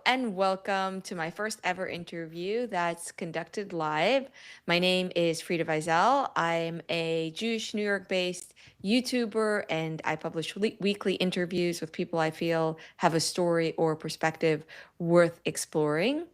and welcome to my first ever interview that's conducted live. My name is Frieda Vizel. I'm a Jewish New York based YouTuber, and I publish weekly interviews with people I feel have a story or perspective worth exploring.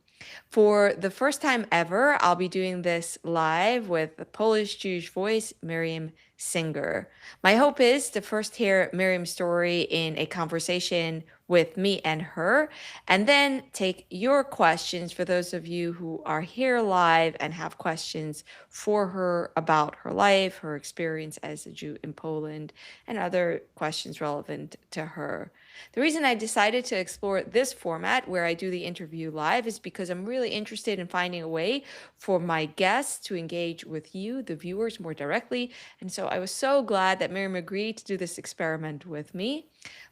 For the first time ever, I'll be doing this live with the Polish Jewish voice, Miriam Synger. My hope is to first hear Miriam's story in a conversation with me and her, and then take your questions for those of you who are here live and have questions for her about her life, her experience as a Jew in Poland, and other questions relevant to her. The reason I decided to explore this format where I do the interview live is because I'm really interested in finding a way for my guests to engage with you, the viewers, more directly. And so I was so glad that Miriam agreed to do this experiment with me.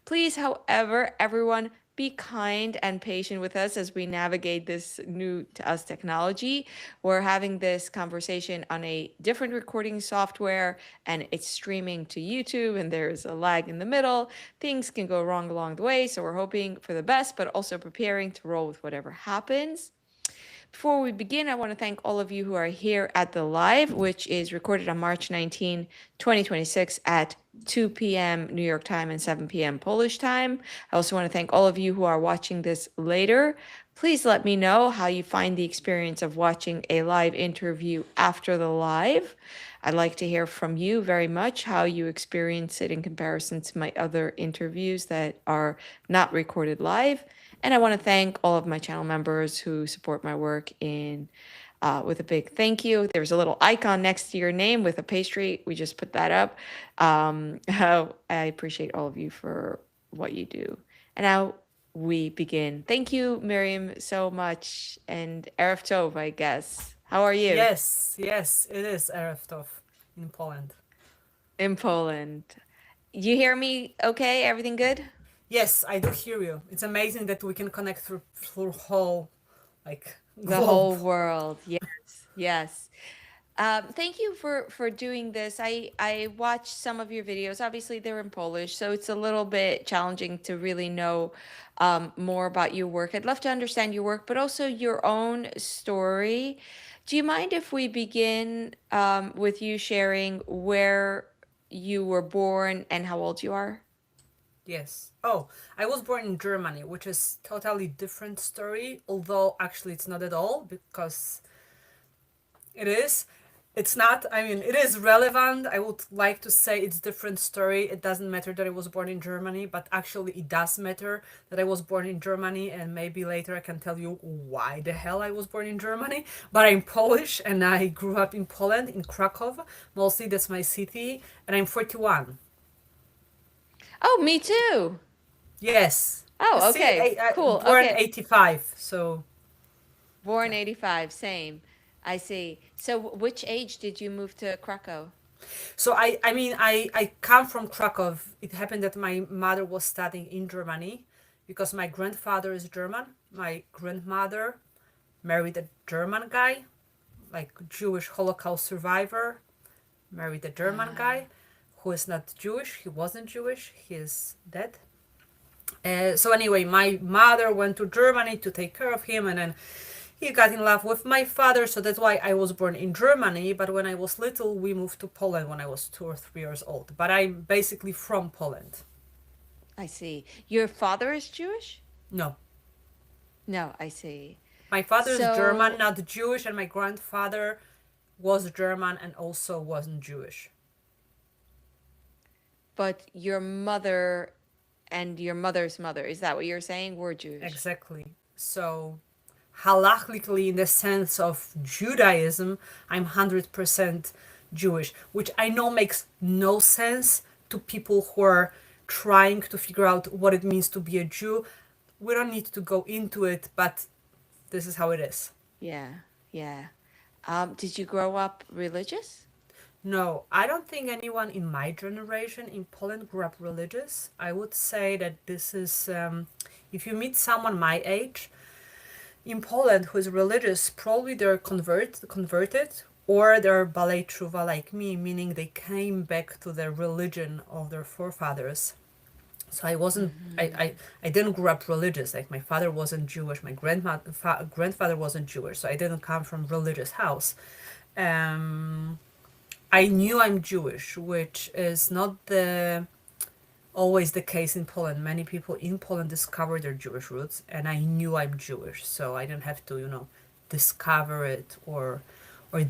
Please, however, everyone, be kind and patient with us as we navigate this new to us technology. We're having this conversation on a different recording software and it's streaming to YouTube, and there's a lag in the middle. Things can go wrong along the way, so we're hoping for the best, but also preparing to roll with whatever happens. Before we begin, I want to thank all of you who are here at the live, which is recorded on March 19, 2026 at 2 p.m. New York time and 7 p.m. Polish time. I also want to thank all of you who are watching this later. Please let me know how you find the experience of watching a live interview after the live. I'd like to hear from you very much how you experience it in comparison to my other interviews that are not recorded live. And I want to thank all of my channel members who support my work in with a big thank you. There's a little icon next to your name with a pastry. We just put that up. I appreciate all of you for what you do. And now we begin. Thank you, Miriam, so much. And Erev Tov, I guess. How are you? Yes, it is Erev Tov in Poland. In Poland. You hear me okay? Everything good? Yes, I do hear you. It's amazing that we can connect through whole like The globe. whole world. Yes. Yes. Thank you for doing this. I watched some of your videos. Obviously, they're in Polish, so it's a little bit challenging to really know more about your work. I'd love to understand your work, but also your own story. Do you mind if we begin with you sharing where you were born and how old you are? Yes. Oh, I was born in Germany, which is totally different story, although actually it's not at all because it is. It's not. I mean, it is relevant. I would like to say it's different story. It doesn't matter that I was born in Germany, but actually it does matter that I was born in Germany, and maybe later I can tell you why the hell I was born in Germany. But I'm Polish and I grew up in Poland, in Kraków. Mostly that's my city, and I'm 41. Oh, me too. Yes. Oh, See, okay. I Cool. born Okay. 85, so Born yeah. 85, same. I see. So which age did you move to Krakow? So I come from Krakow. It happened that my mother was studying in Germany because my grandfather is German. My grandmother married a German guy, like Jewish Holocaust survivor, married a German Ah, guy who is not Jewish. He wasn't Jewish. He is dead. So anyway, my mother went to Germany to take care of him, and then he got in love with my father. So that's why I was born in Germany. But when I was little, we moved to Poland when I was 2 or 3 years old. But I'm basically from Poland. I see. Your father is Jewish? No, No, I see. my father is German, So, not Jewish, and my grandfather was German and also wasn't Jewish. but your mother and your mother's mother, is that what you're saying? Were Jewish? Exactly. So halachically, in the sense of Judaism, I'm 100% Jewish, which I know makes no sense to people who are trying to figure out what it means to be a Jew. We don't need to go into it, but this is how it is. Yeah, yeah. Did you grow up religious? No, I don't think anyone in my generation in Poland grew up religious. I would say that this is, if you meet someone my age, in Poland who is religious, probably they're converted, or they're balei tshuva like me, meaning they came back to the religion of their forefathers. So I wasn't, I didn't grow up religious. Like my father wasn't Jewish, my grandfather wasn't Jewish, so I didn't come from religious house. Um, I knew I'm Jewish, which is not the always the case in Poland. Many people in Poland discover their Jewish roots, and I knew I'm Jewish, so I didn't have to, discover it or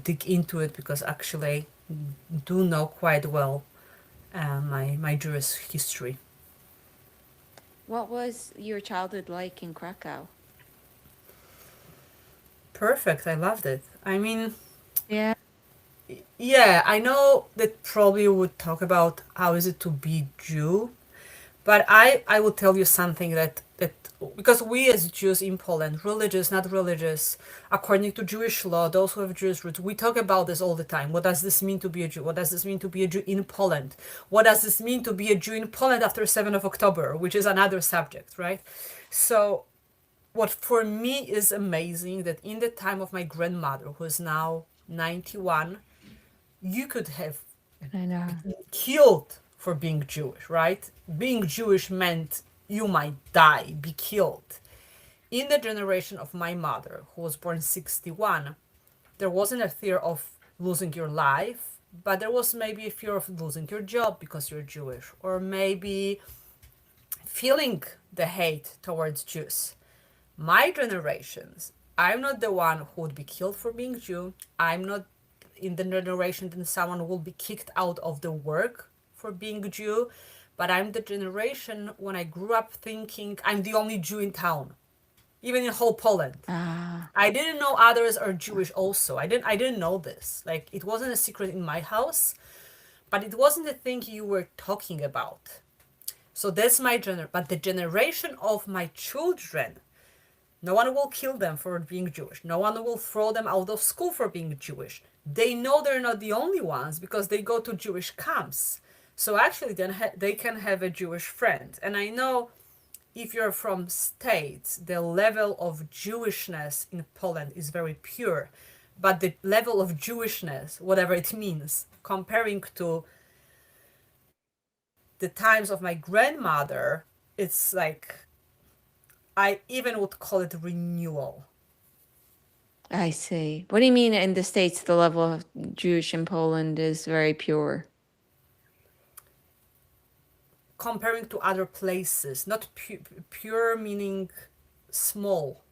dig into it because actually I do know quite well my Jewish history. What was your childhood like in Krakow? Perfect, I loved it. I mean, Yeah. yeah, I know that probably would talk about how is it to be Jew, but I will tell you something that because we as Jews in Poland, religious, not religious, according to Jewish law, those who have Jewish roots, we talk about this all the time. What does this mean to be a Jew? What does this mean to be a Jew in Poland? What does this mean to be a Jew in Poland after 7th of October, which is another subject, right? So what for me is amazing that in the time of my grandmother, who is now 91, you could have I know. killed for being Jewish, right? Being Jewish meant you might die, be killed. In the generation of my mother, who was born 61, there wasn't a fear of losing your life, but there was maybe a fear of losing your job because you're Jewish, or maybe feeling the hate towards Jews. My generations, I'm not the one who would be killed for being Jew. I'm not in the generation that someone will be kicked out of the work for being Jew, but I'm the generation when I grew up thinking I'm the only Jew in town, even in whole Poland. Ah, I didn't know others are Jewish also. I didn't know this. Like it wasn't a secret in my house, but it wasn't a thing you were talking about. So that's my but the generation of my children, no one will kill them for being Jewish. No one will throw them out of school for being Jewish. They know they're not the only ones because they go to Jewish camps. So actually, then they can have a Jewish friend. And I know if you're from states, the level of Jewishness in Poland is very pure. But the level of Jewishness, whatever it means, comparing to the times of my grandmother, it's like I even would call it renewal. I see. What do you mean in the States, the level of Jewish in Poland is very pure? Comparing to other places, not pure meaning small.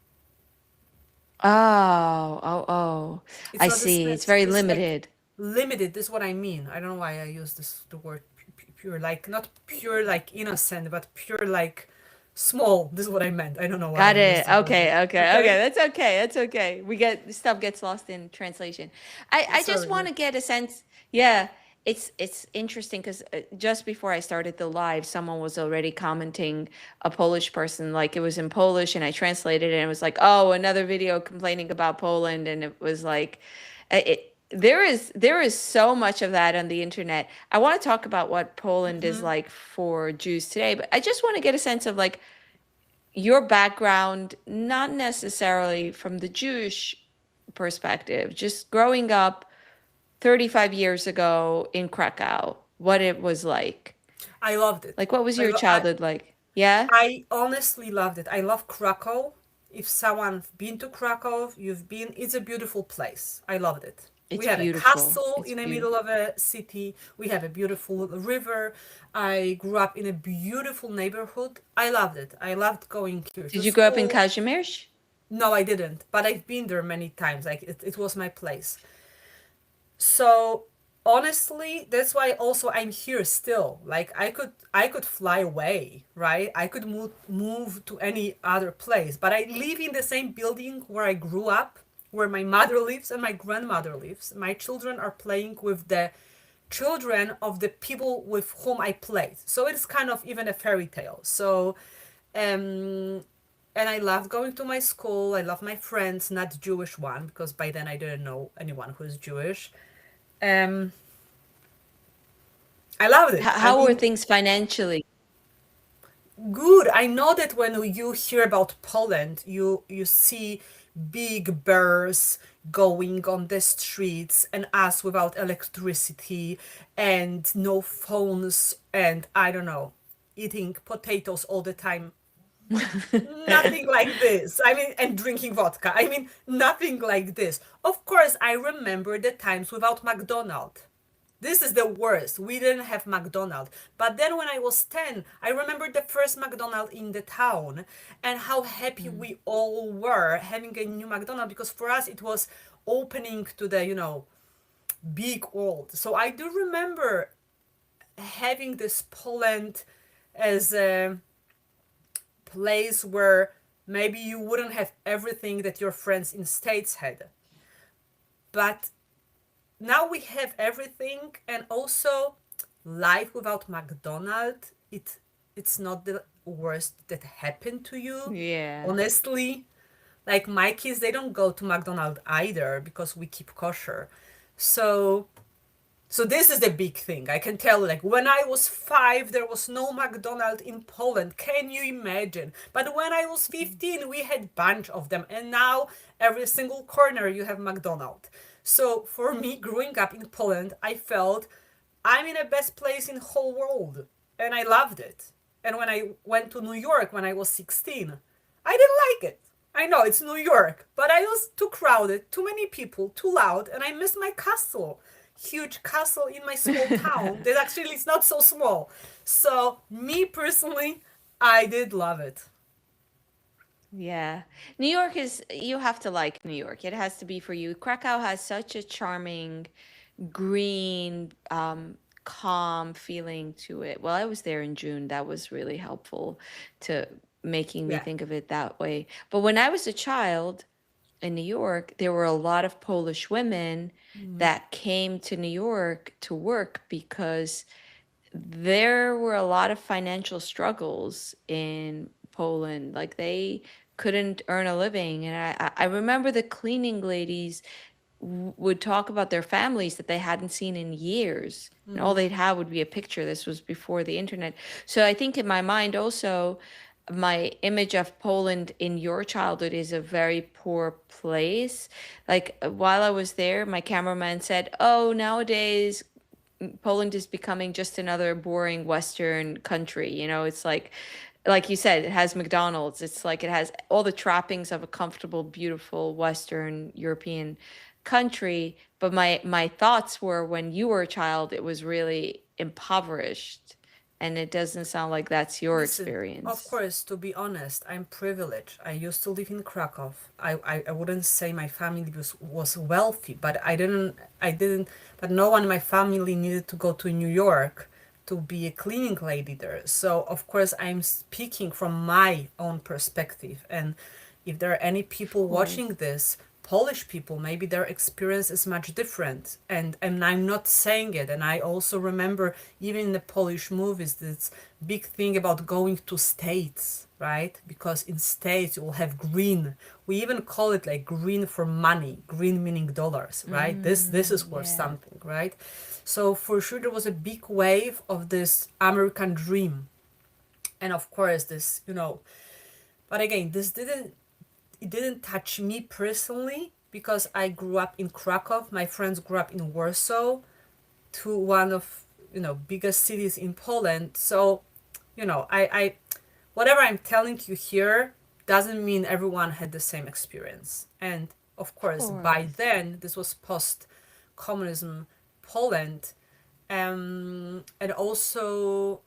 Oh. It's I not the see. It's sense. very It's like limited. limited. This is what I mean. I don't know why I use this the word pure. Like not pure like innocent, but pure like small. This is what I meant. I don't know why I Got used it. this word. Okay. Okay. That's okay. That's okay. We get stuff gets lost in translation. I just Sorry. want to get a sense. Yeah, it's interesting because just before I started the live, someone was already commenting, a Polish person, like it was in Polish, and I translated it, and it was like, oh, another video complaining about Poland, and it was like, there is so much of that on the internet. I want to talk about what Poland is Mm-hmm. like for Jews today, but I just want to get a sense of like your background, not necessarily from the Jewish perspective, just growing up 35 years ago in Krakow, what it was like. I loved it. Like, what was I, your lo- I childhood like? Yeah, I honestly loved it. I love Krakow. If someone's been to Krakow, you've been. It's a beautiful place. I loved it. We it's have a beautiful. castle It's in the beautiful. middle of a city. We have a beautiful river. I grew up in a beautiful neighborhood. I loved it. I loved going here to Did you grow up in school. Kazimierz? No, I didn't, but I've been there many times. Like it was my place. So honestly, that's why also I'm here still. Like I could fly away, right? I could move to any other place, but I live in the same building where I grew up, where my mother lives and my grandmother lives. My children are playing with the children of the people with whom I played. So it's kind of even a fairy tale. So um and I loved going to my school. I love my friends, not Jewish one, because by then I didn't know anyone who is Jewish. um, I loved it. I How were mean, things financially? good. I know that when you hear about Poland, you see big bears going on the streets and us without electricity and no phones and I don't know. eating potatoes all the time. Nothing like this. I mean, and drinking vodka. I mean, nothing like this. Of course, I remember the times without McDonald's. This is the worst. We didn't have McDonald's. But then when I was 10, I remember the first McDonald's in the town and how happy Mm. we all were having a new McDonald's because for us it was opening to the, big world. So I do remember having this Poland as a place where maybe you wouldn't have everything that your friends in States had. But now we have everything, and also life without McDonald's, it's not the worst that happened to you. Yeah. Honestly, like my kids, they don't go to McDonald's either because we keep kosher. So so this is the big thing. I can tell you, like when I was 5, there was no McDonald's in Poland. Can you imagine? But when I was 15, we had bunch of them, and now every single corner you have McDonald's. So for me, growing up in Poland, I felt I'm in the best place in the whole world, and I loved it. And when I went to New York when I was 16, I didn't like it. I know it's New York, but I was too crowded, too many people, too loud, and I missed my castle. Huge castle in my small town that actually is not so small. So, me personally, I did love it. Yeah. New York is, you have to like New York. It has to be for you. Krakow has such a charming green, calm feeling to it. Well, I was there in June. That was really helpful to making me Yeah. think of it that way. But when I was a child in New York, there were a lot of Polish women Mm, that came to New York to work because there were a lot of financial struggles in Poland. Like they couldn't earn a living. And I remember the cleaning ladies would talk about their families that they hadn't seen in years. And all mm-hmm. they'd have would be a picture. This was before the internet. So I think in my mind also, my image of Poland in your childhood is a very poor place. Like while I was there, my cameraman said, "Oh, nowadays Poland is becoming just another boring Western country. You know, it's like you said, it has McDonald's. It's like it has all the trappings of a comfortable, beautiful Western European country. But my thoughts were when you were a child, it was really impoverished. And it doesn't sound like that's your Listen, of experience. course, to be honest, I'm privileged. I used to live in Krakow. I wouldn't say my family was wealthy, but but no one in my family needed to go to New York to be a cleaning lady there. So, of course, I'm speaking from my own perspective. And if there are any Of people watching course. this, Polish people, maybe their experience is much different. And I'm not saying it. And I also remember even in the Polish movies this big thing about going to states, right? Because in states you will have green. We even call it like green for money, green meaning dollars, right? This is worth Yeah. something, right? So for sure there was a big wave of this American dream. And of course this, but again, this didn't touch me personally because I grew up in Krakow. My friends grew up in Warsaw, to one of biggest cities in Poland. So, I whatever I'm telling you here doesn't mean everyone had the same experience. And of Of course, by course. then this was post-communism Poland, and also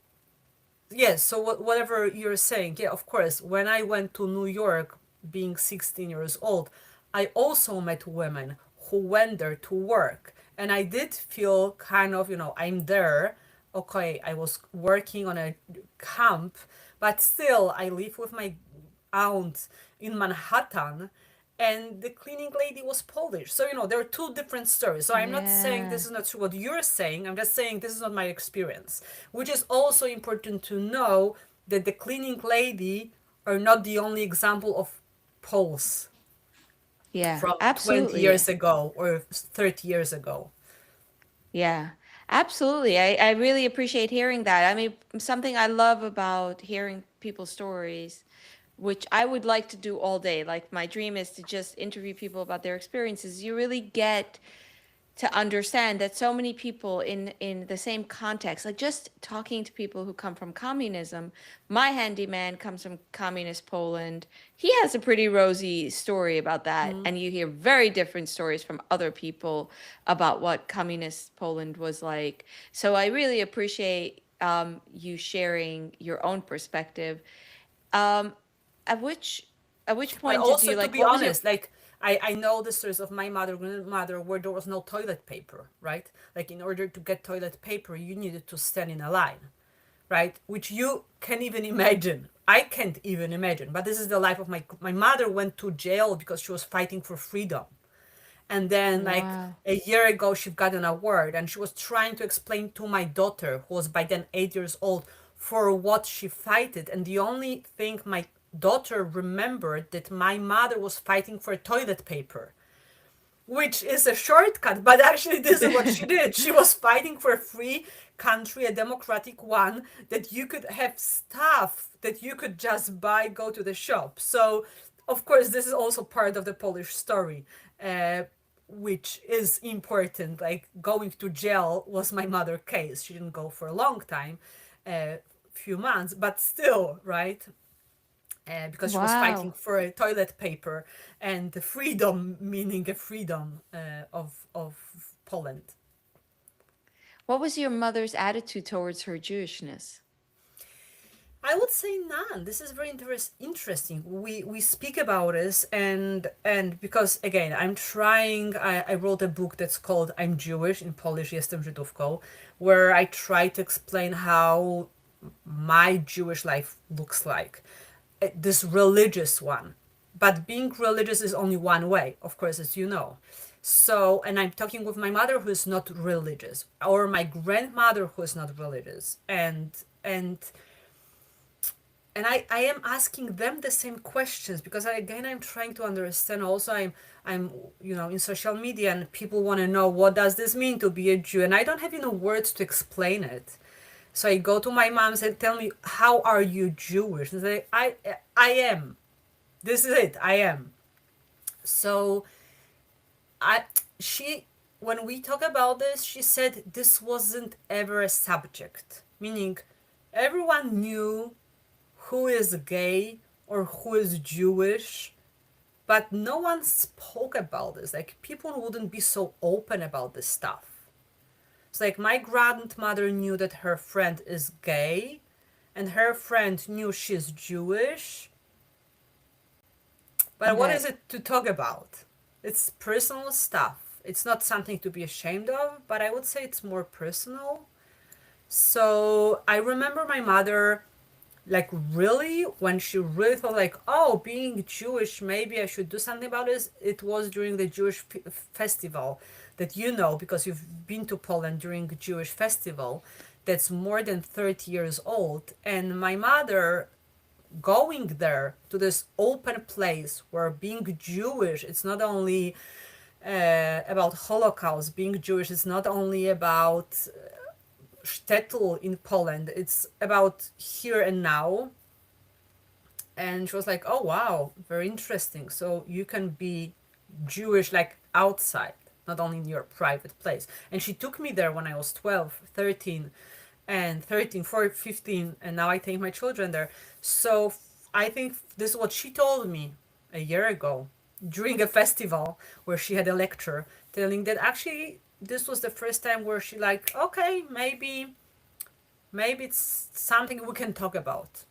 yes. So whatever you're saying, yeah, of course. When I went to New York, being 16 years old, I also met women who went there to work, and I did feel kind of, I'm there. Okay, I was working on a camp, but still, I live with my aunt in Manhattan, and the cleaning lady was Polish. So, there are two different stories. So, I'm not saying Yeah. this is not true what you're saying. I'm just saying this is not my experience, which is also important to know that the cleaning lady are not the only example of Poles Yeah. from 20 Absolutely. years ago or 30 years ago. Yeah, absolutely. I really appreciate hearing that. I mean, something I love about hearing people's stories, which I would like to do all day. Like my dream is to just interview people about their experiences. You really get to understand that so many people in the same context, like just talking to people who come from communism. My handyman comes from communist Poland. He has a pretty rosy story about that, Mm. and you hear very different stories from other people about what communist Poland was like. So I really appreciate you sharing your own perspective. um at which at which But point did also, you, to like, be what was your... honest, like I know the stories of my mother, grandmother, where there was no toilet paper, right? Like in order to get toilet paper, you needed to stand in a line, right? Which you can even imagine. I can't even imagine. But this is the life of my mother went to jail because she was fighting for freedom. And then, like Wow. a year ago, she got an award, and she was trying to explain to my daughter, who was by then 8 years old, for what she fighted. And the only thing my daughter remembered that my mother was fighting for toilet paper, which is a shortcut, but actually this is what she did. She was fighting for a free country, a democratic one, that you could have stuff that you could just buy, go to the shop. So of course this is also part of the Polish story, uh, which is important. Like, going to jail was my mother case. She didn't go for a long time, few months, but still, right? Because she was fighting Wow. for a toilet paper and the freedom, meaning a freedom of Poland. What was your mother's attitude towards her Jewishness? I would say none. This is very interesting. We speak about this, and because again, I'm trying. I wrote a book that's called "I'm Jewish" in Polish, jestem Żydówką, where I try to explain how my Jewish life looks like, this religious one. But being religious is only one way, of course, as you know. So, and I'm talking with my mother who is not religious, or my grandmother who is not religious, and I am asking them the same questions, because again, I'm trying to understand. Also, I'm in social media, and people want to know, what does this mean to be a Jew, and I don't have words to explain it. So I go to my mom and say, tell me, how are you Jewish? And say, I am. This is it. I am. So I she when we talk about this, she said this wasn't ever a subject, meaning everyone knew who is gay or who is Jewish, but no one spoke about this. Like, people wouldn't be so open about this stuff. It's like my grandmother knew that her friend is gay, and her friend knew she's Jewish. But what is That it to talk about? It's personal stuff. It's not something to be ashamed of, but I would say it's more personal. So I remember my mother, like, really, when she really thought, like, oh, being Jewish, maybe I should do something about this. It was during the Jewish festival that, because you've been to Poland during the Jewish festival, that's more than 30 years old. And my mother going there to this open place where being Jewish, it's not only about Holocaust. Being Jewish is not only about shtetl in Poland. It's about here and now. And she was like, oh, wow, very interesting. So you can be Jewish, like, outside, not only in your private place. And she took me there when I was 12, 13, and 13, 14, 15, and now I take my children there. So I think this is what she told me a year ago during a festival where she had a lecture, telling that actually this was the first time where she, like, okay, maybe it's something we can talk about.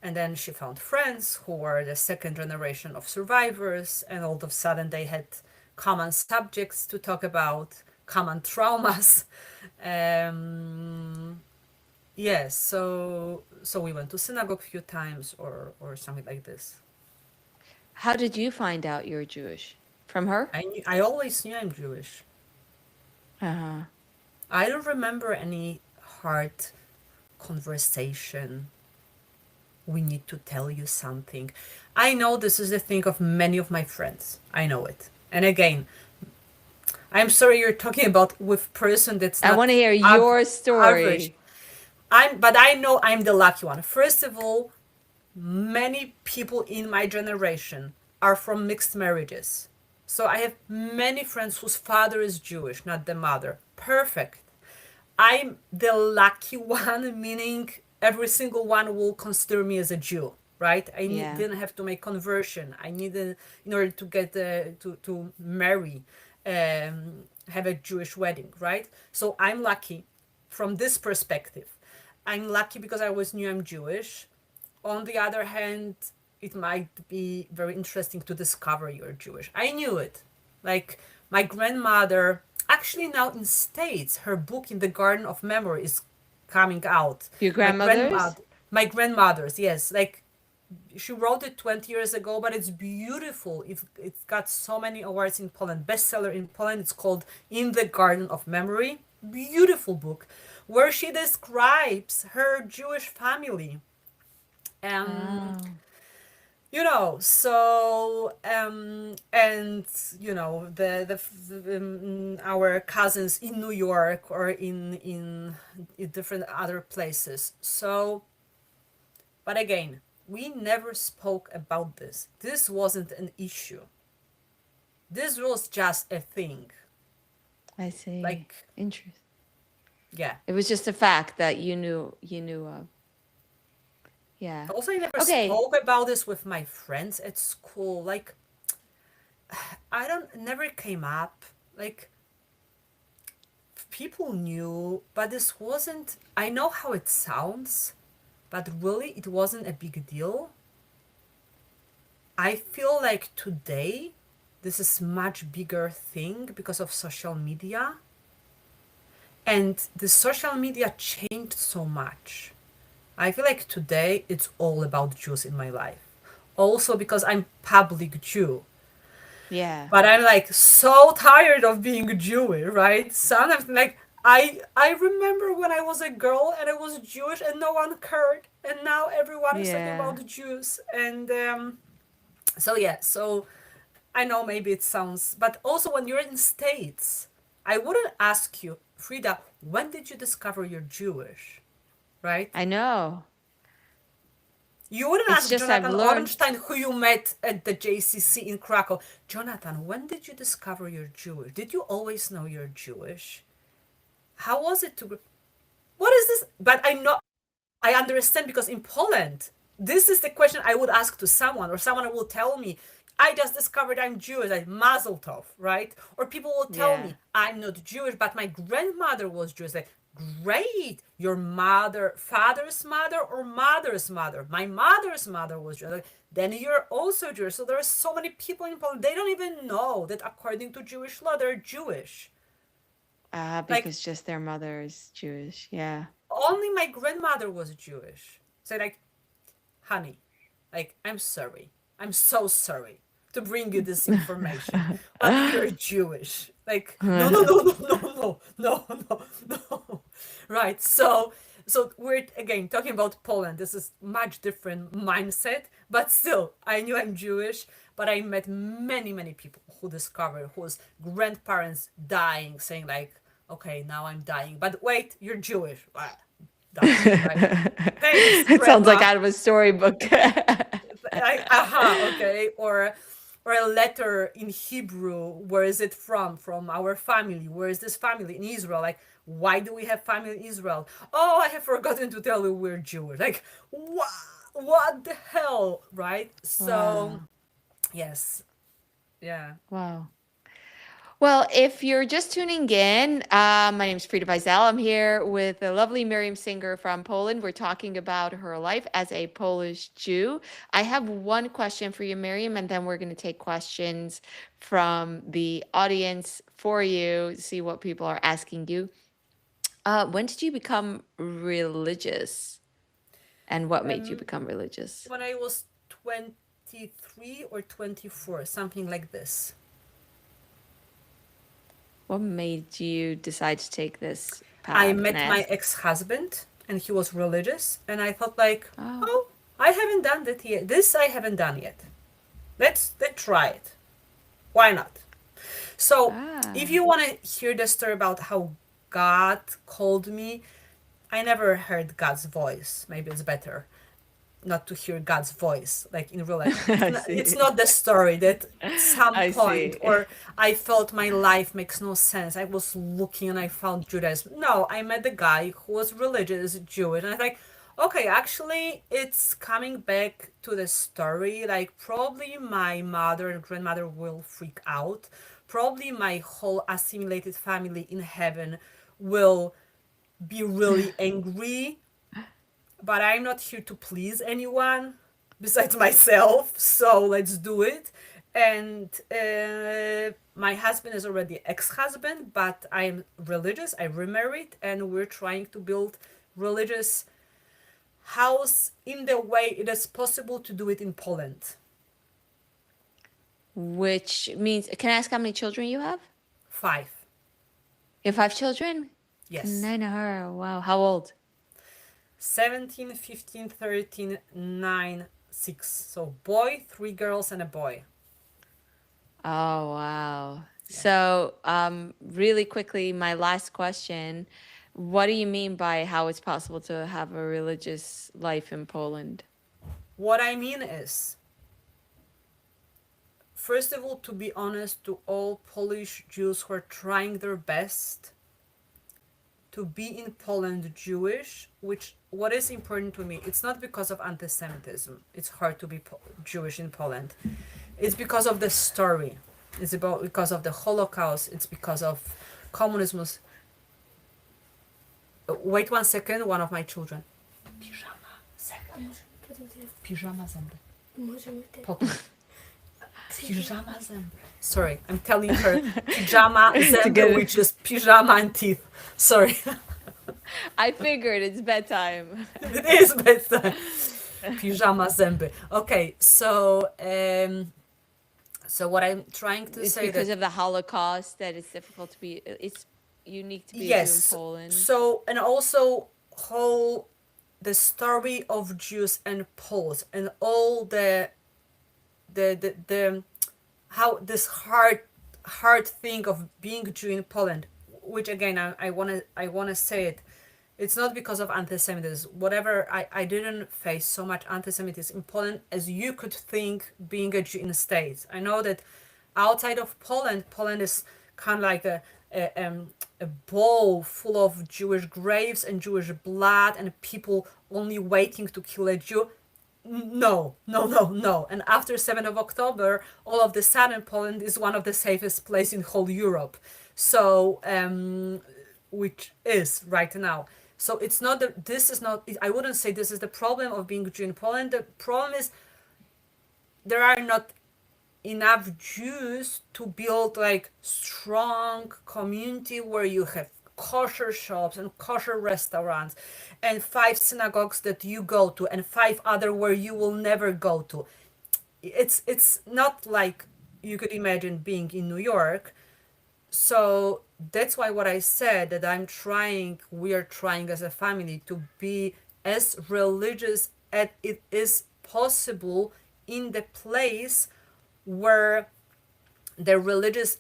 And then she found friends who were the second generation of survivors, and all of a sudden they had common subjects to talk about, common traumas. Um, yes, so we went to synagogue a few times, or something like this. How did you find out you're Jewish? From her? I always knew I'm Jewish. Uh-huh. I don't remember any hard conversation. We need to tell you something. I know this is the thing of many of my friends. I know it. And again, I'm sorry you're talking about with person that's I want not to hear av- your average. story. But I know I'm the lucky one. First of all, many people in my generation are from mixed marriages. So I have many friends whose father is Jewish, not the mother. Perfect. I'm the lucky one, meaning every single one will consider me as a Jew, right? Yeah. Didn't have to make conversion. I needed in order to get to marry, have a Jewish wedding, right? So I'm lucky from this perspective. I'm lucky because I always knew I'm Jewish. On the other hand, it might be very interesting to discover you're Jewish. I knew it. Like my grandmother, actually now in States, her book In the Garden of Memory is coming out. Your My grandmother's? grandmother, my grandmother's, yes, like she wrote it 20 years ago, but it's beautiful. It's got so many awards in Poland. Bestseller in Poland. It's called In the Garden of Memory. Beautiful book where she describes her Jewish family. Um, Oh. and our cousins in New York or in different other places. So, but again, we never spoke about this. This wasn't an issue. This was just a thing. I see. Like, Interesting. yeah. It was just a fact that you knew of. Yeah. Also, I never Okay. spoke about this with my friends at school. Like, I don't, never came up. Like, people knew, but this wasn't, I know how it sounds, but really it wasn't a big deal. I feel like today this is much bigger thing because of social media, and the social media changed so much. I feel like today it's all about Jews in my life. Also because I'm public Jew. Yeah. But I'm like so tired of being Jewish, right? Sometimes like I remember when I was a girl and I was Jewish and no one cared, and now everyone is talking Yeah. about Jews. And so yeah, so I know maybe it sounds, but also when you're in States, I wouldn't ask you, Frida, when did you discover you're Jewish, right? I know. You wouldn't It's ask just I've Jonathan learned. Ornstein, who you met at the JCC in Krakow. Jonathan, when did you discover you're Jewish? Did you always know you're Jewish? How was it to? What is this? But I know, I understand because in Poland, this is the question I would ask to someone, or someone will tell me, I just discovered I'm Jewish, like Mazel Tov, right? Or people will tell Yeah. me, I'm not Jewish, but my grandmother was Jewish. Like, great, your mother, father's mother, or mother's mother. My mother's mother was Jewish. Like, then you're also Jewish. So there are so many people in Poland, they don't even know that according to Jewish law, they're Jewish. Like, Because just their mother is Jewish. Yeah. only my grandmother was Jewish. So, like, honey, like, I'm sorry. I'm so sorry to bring you this information, but you're Jewish. Like, no, no, no, no, no, no, no, no, no. Right. So we're again talking about Poland. This is much different mindset, but still, I knew I'm Jewish, but I met many, many people who discovered whose grandparents dying, saying like, okay, now I'm dying, but wait, you're Jewish. Ah, done. Right. Thanks, It sounds like grandma. out of a storybook. Okay, or a letter in Hebrew. Where is it from? From our family. Where is this family in Israel? Like, why do we have family in Israel? Oh, I have forgotten to tell you we're Jewish. Like, what the hell, right? So Wow. yes, yeah. Wow. Well, if you're just tuning in, my name is Frieda Vizel. I'm here with the lovely Miriam Synger from Poland. We're talking about her life as a Polish Jew. I have one question for you, Miriam, and then we're going to take questions from the audience for you, see what people are asking you. When did you become religious, and what made you Um, become religious? when I was 23 or 24, something like this. What made you decide to take this I path? Can I met my ask? ex-husband and he was religious, and I thought like, Oh, oh, I haven't done that yet. This I haven't done yet. Let's try it. Why not? So, if ah, you want to hear the story about how God called me, I never heard God's voice. Maybe it's better. not to hear God's voice, like in real life. I It's see. not the story that at some I point, see. or I felt my life makes no sense. I was looking and I found Judaism. No, I met a guy who was religious, Jewish, and I was like, okay, actually, it's coming back to the story. Like, probably my mother and grandmother will freak out. Probably my whole assimilated family in heaven will be really angry, but I'm not here to please anyone besides myself, so let's do it. And my husband is already ex-husband, but I'm religious. I remarried, and we're trying to build religious house in the way it is possible to do it in Poland. Which means, can I ask how many children you have? 5. You have 5 children? Yes. Canara. Wow. How old? 17, 15, 13, 9, 6. So boy, 3 girls, and a boy. Oh, wow. Yeah. So, really quickly, my last question. What do you mean by how it's possible to have a religious life in Poland? What I mean is, first of all, to be honest, to all Polish Jews who are trying their best to be in Poland Jewish, which what is important to me, it's not because of anti-Semitism. It's hard to be Jewish in Poland. It's because of the story. It's about because of the Holocaust. It's because of communism. Wait 1 second, one of my children. Piżama, zęby. Piżama, zęby. Potem. Piżama, zęby. Sorry, I'm telling her pijama, To zęby, get it. which is pijama and teeth. Sorry. I figured it's bedtime. It is bedtime. Pijama, zęby. Okay, so what I'm trying to It's say because that of the Holocaust that it's difficult to be, it's unique to be a Jew in yes, Poland. so and also whole the story of Jews and Poles and all the how this hard thing of being Jew in Poland, which again I wanna say it. It's not because of anti-Semitism. Whatever, I didn't face so much anti-Semitism in Poland as you could think being a Jew in the States. I know that outside of Poland, Poland is kind of like a bowl full of Jewish graves and Jewish blood and people only waiting to kill a Jew. No, no, no, no. And after 7th of October, all of the sudden, Poland is one of the safest places in whole Europe. So, which is right now. So it's not that this is not, I wouldn't say this is the problem of being Jew in Poland. The problem is there are not enough Jews to build like strong community where you have kosher shops and kosher restaurants and 5 synagogues that you go to and 5 other where you will never go to. It's not like you could imagine being in New York. So that's why what I said that we are trying as a family to be as religious as it is possible in the place where the religious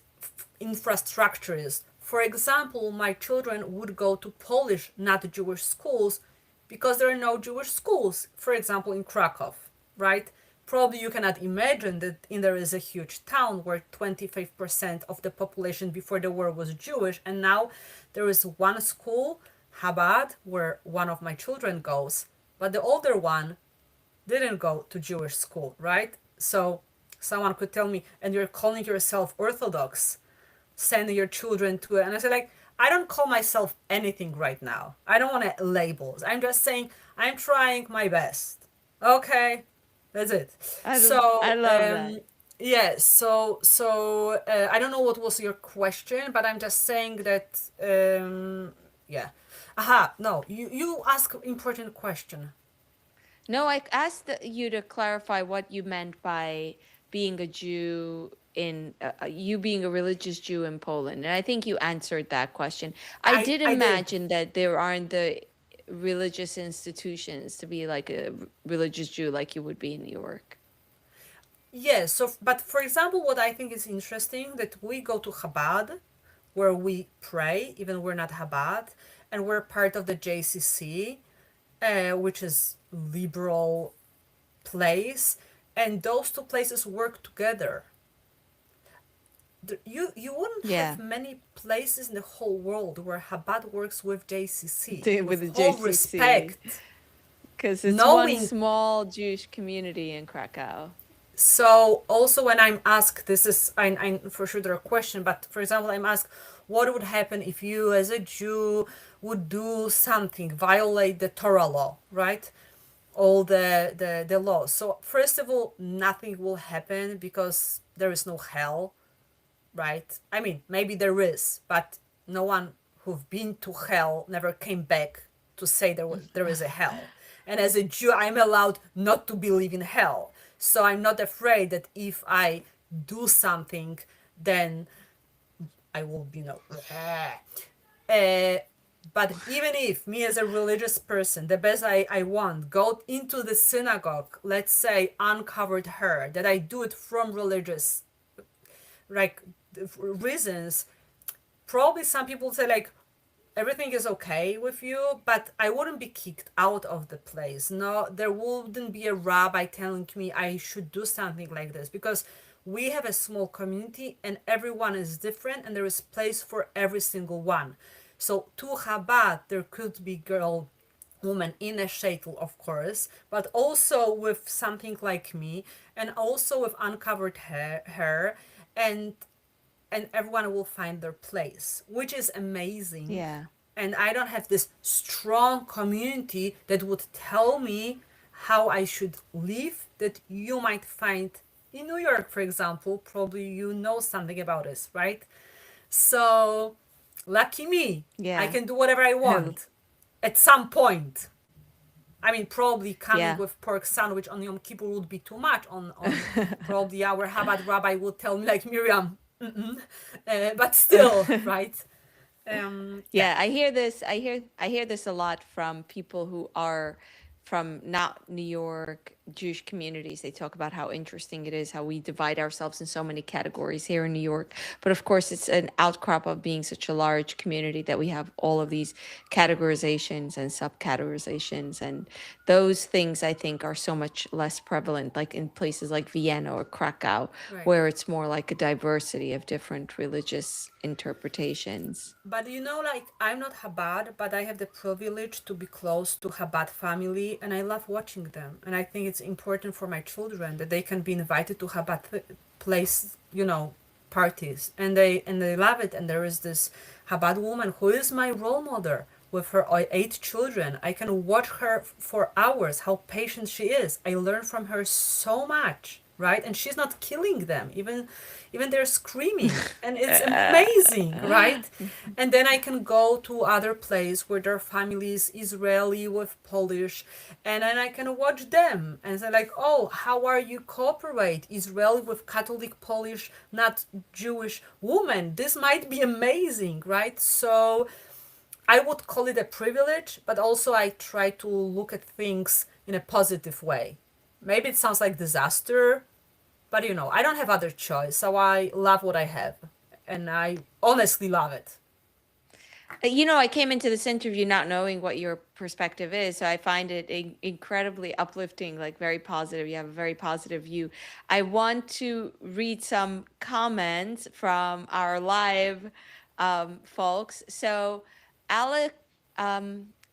infrastructure is. For example, my children would go to Polish, not Jewish schools because there are no Jewish schools, for example, in Kraków, right? Probably you cannot imagine that there is a huge town where 25% of the population before the war was Jewish, and now there is one school, Chabad, where one of my children goes, but the older one didn't go to Jewish school, right? So someone could tell me, and you're calling yourself Orthodox, sending your children to it. And I said, like, I don't call myself anything right now. I don't want labels. I'm just saying I'm trying my best. Okay, that's it. I So, love that. yeah, I don't know what was your question, but I'm just saying that, yeah. Aha, no, you ask important question. No, I asked you to clarify what you meant by being a Jew in you being a religious Jew in Poland. And I think you answered that question. I did I did. imagine that there aren't the religious institutions to be like a religious Jew like you would be in New York. Yes, so but for example, what I think is interesting that we go to Chabad, where we pray, even we're not Chabad, and we're part of the JCC, which is liberal place, and those two places work together. You wouldn't have Yeah. many places in the whole world where Chabad works with JCC, With with the whole JCC, respect, because it's one knowing. small Jewish community in Krakow. So also when I'm asked, this is I'm for sure there are questions, but for example, I'm asked, what would happen if you as a Jew would do something, violate the Torah law, right? All the laws. So first of all, nothing will happen because there is no hell, right? I mean, maybe there is, but no one who've been to hell never came back to say there is a hell. And as a Jew, I'm allowed not to believe in hell. So I'm not afraid that if I do something, then I will be, uh, but even if me as a religious person, the best I want, go into the synagogue, let's say uncovered her, that I do it from religious like reasons, probably some people say like everything is okay with you, but I wouldn't be kicked out of the place. No, there wouldn't be a rabbi telling me I should do something like this, because we have a small community and everyone is different and there is place for every single one. So to Chabad, there could be girl, woman in a shaitel, of course, but also with something like me, and also with uncovered hair, and everyone will find their place, which is amazing. Yeah. And I don't have this strong community that would tell me how I should live, that you might find in New York, for example. Probably you know something about this, right? So, lucky me, I Yeah. can do whatever I want at some point. I mean, probably coming Yeah. with pork sandwich on Yom Kippur would be too much. On probably our Chabad rabbi would tell me like, Miriam, but still, right? Yeah, Yeah, I hear this a lot from people who are from not New York Jewish communities. They talk about how interesting it is how we divide ourselves in so many categories here in New York. But of course, it's an outcrop of being such a large community that we have all of these categorizations and subcategorizations, and those things I think are so much less prevalent, like in places like Vienna or Krakow, right. where it's more like a diversity of different religious interpretations. But like I'm not Chabad, but I have the privilege to be close to Chabad family, and I love watching them. And I think it's important for my children that they can be invited to Chabad place, parties, and they love it. And there is this Chabad woman who is my role model with her 8 children. I can watch her for hours. How patient she is. I learn from her so much, right? And she's not killing them, even they're screaming, and it's amazing, right? And then I can go to other place where their family is Israeli with Polish, and then I can watch them and say like, oh, how are you cooperate Israeli with Catholic Polish, not Jewish woman? This might be amazing, right? So I would call it a privilege, but also I try to look at things in a positive way. Maybe it sounds like disaster, but I don't have other choice, so I love what I have, and I honestly love it. I came into this interview not knowing what your perspective is, so I find it incredibly uplifting, like very positive. You have a very positive view. I want to read some comments from our live folks. So, Alec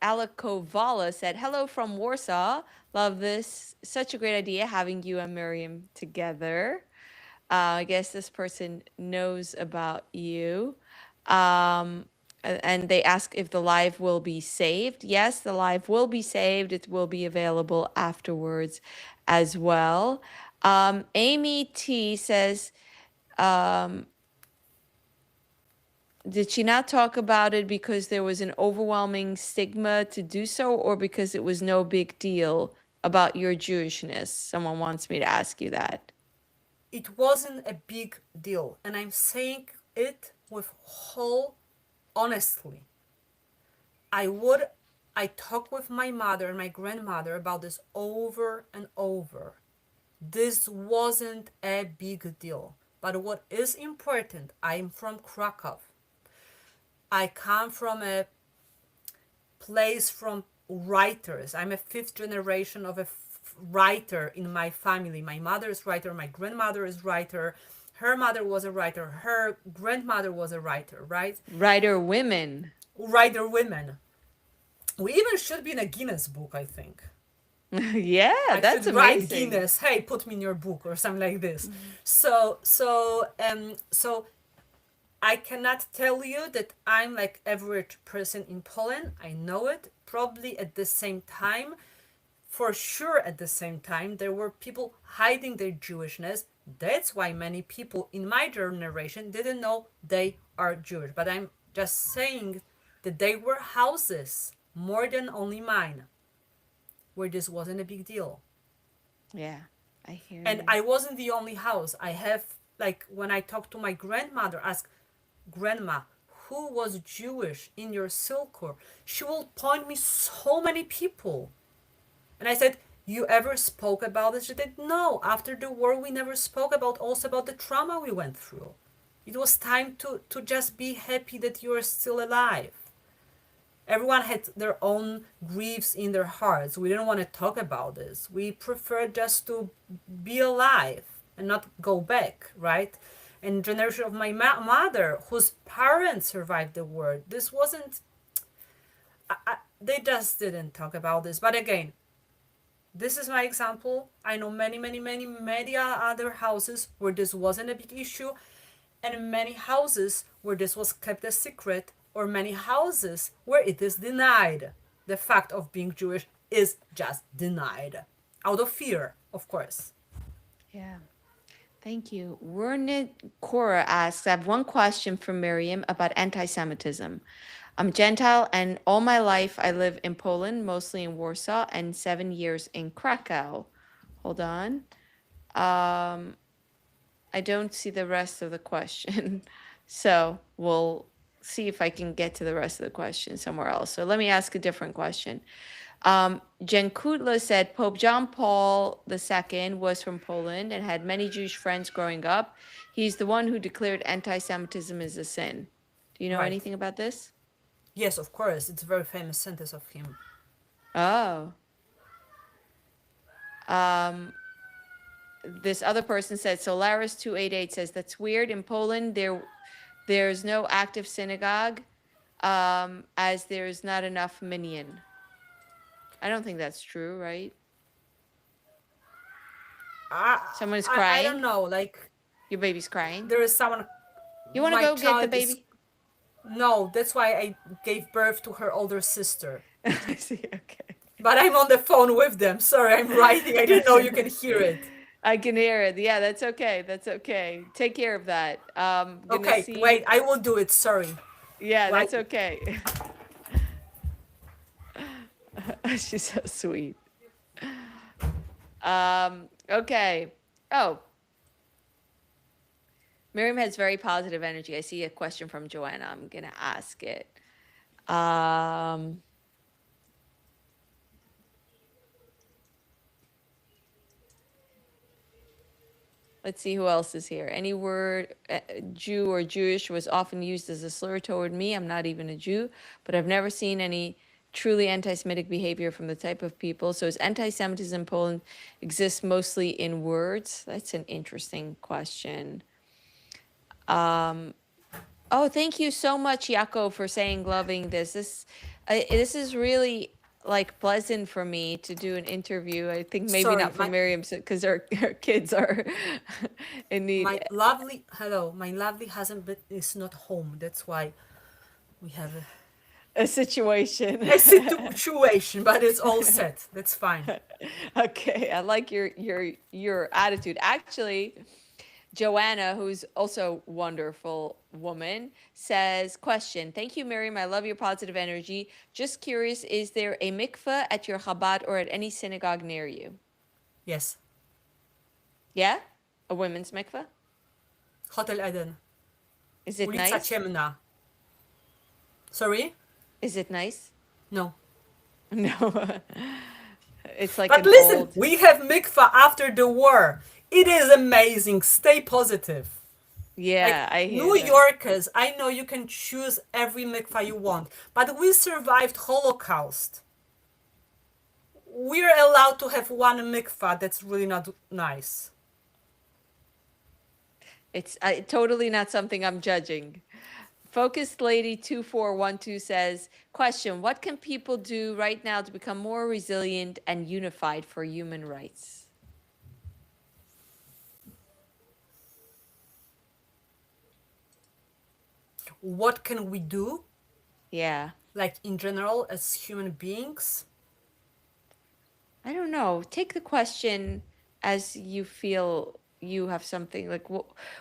Alec Kovala said, "Hello from Warsaw. Love this. Such a great idea having you and Miriam together. I guess this person knows about you." Um, and they ask if the live will be saved. Yes, the live will be saved. It will be available afterwards as well. Amy T says, um, did she not talk about it because there was an overwhelming stigma to do so, or because it was no big deal about your Jewishness? Someone wants me to ask you that. It wasn't a big deal, and I'm saying it with whole honestly. I would I talk with my mother and my grandmother about this over and over. This wasn't a big deal. But what is important, I'm from Krakow. I come from a place from writers. I'm a fifth generation of a writer in my family. My mother is writer, my grandmother is writer, her mother was a writer, her grandmother was a writer, right? Writer women. Writer women. We even should be in a Guinness book, I think. Yeah, I that's should write amazing. Guinness. Hey, put me in your book or something like this. Mhm. So I cannot tell you that I'm like average person in Poland. I know it. Probably at the same time, for sure at the same time, there were people hiding their Jewishness. That's why many people in my generation didn't know they are Jewish. But I'm just saying that there were houses, more than only mine, where this wasn't a big deal. Yeah, I hear And you. I wasn't the only house. I have, like, when I talked to my grandmother, ask grandma, who was Jewish in your circle? She will point me so many people. And I said, you ever spoke about this? She said, no. After the war, we never spoke about also about the trauma we went through. It was time to just be happy that you are still alive. Everyone had their own griefs in their hearts. We didn't want to talk about this. We preferred just to be alive and not go back, right? And generation of my mother, whose parents survived the war, this wasn't. They just didn't talk about this. But again, this is my example. I know many other houses where this wasn't a big issue, and many houses where this was kept a secret, or many houses where it is denied. The fact of being Jewish is just denied out of fear, of course. Yeah. Thank you. Wernit Cora asks, I have one question for Miriam about anti-Semitism. I'm Gentile, and all my life I live in Poland, mostly in Warsaw, and 7 years in Krakow. Hold on. Um, I don't see the rest of the question. So we'll see if I can get to the rest of the question somewhere else. So let me ask a different question. Jen Kutla said Pope John Paul II was from Poland and had many Jewish friends growing up. He's the one who declared anti-Semitism as a sin. Do you know Right. anything about this? Yes, of course. It's a very famous sentence of him. Oh. This other person said, Solaris288 says, that's weird. In Poland, there's no active synagogue as there's not enough minyan. I don't think that's true, right? I, Someone is I don't crying. know. Like, Your baby's crying. there is someone. You want to My go get the child is. baby? No, that's why I gave birth to her older sister. I see. Okay. But I'm on the phone with them. Sorry, I'm writing. I didn't know you can hear it. I can hear it. Yeah, that's okay. That's okay. Take care of that. Gonna Okay, see. wait, I will do it. Sorry. Yeah, Right. that's okay. She's so sweet. Okay. Oh, Miriam has very positive energy. I see a question from Joanna. I'm gonna ask it. Let's see who else is here. Any word Jew or Jewish was often used as a slur toward me. I'm not even a Jew, but I've never seen any truly anti-Semitic behavior from the type of people. So is anti-Semitism in Poland exists mostly in words? That's an interesting question. Oh, thank you so much, Yako, for saying loving this. This is really like pleasant for me to do an interview. I think maybe Sorry, not for Miriam because her kids are in need. my lovely hello, my lovely husband is not home. That's why we have A situation. a situation, but it's all set. That's fine. Okay, I like your attitude. Actually, Joanna, who's also wonderful woman, says, question, thank you, Miriam. I love your positive energy. Just curious, is there a mikveh at your Chabad or at any synagogue near you? Yes. Yeah? A women's mikveh? Hotel Eden. Is it Ulica nice? Ciemna. Sorry? Is it nice? No. No. It's like But an listen, old, we have mikvah after the war. It is amazing. Stay positive. Like yeah, I hear New that. Yorkers, I know you can choose every mikvah you want, but we survived Holocaust. we're allowed to have one mikvah that's really not nice. It's totally not something I'm judging. Focused Lady 2412 says, question, what can people do right now to become more resilient and unified for human rights? What can we do, Yeah. like in general, as human beings? I don't know. Take the question as you feel you have something like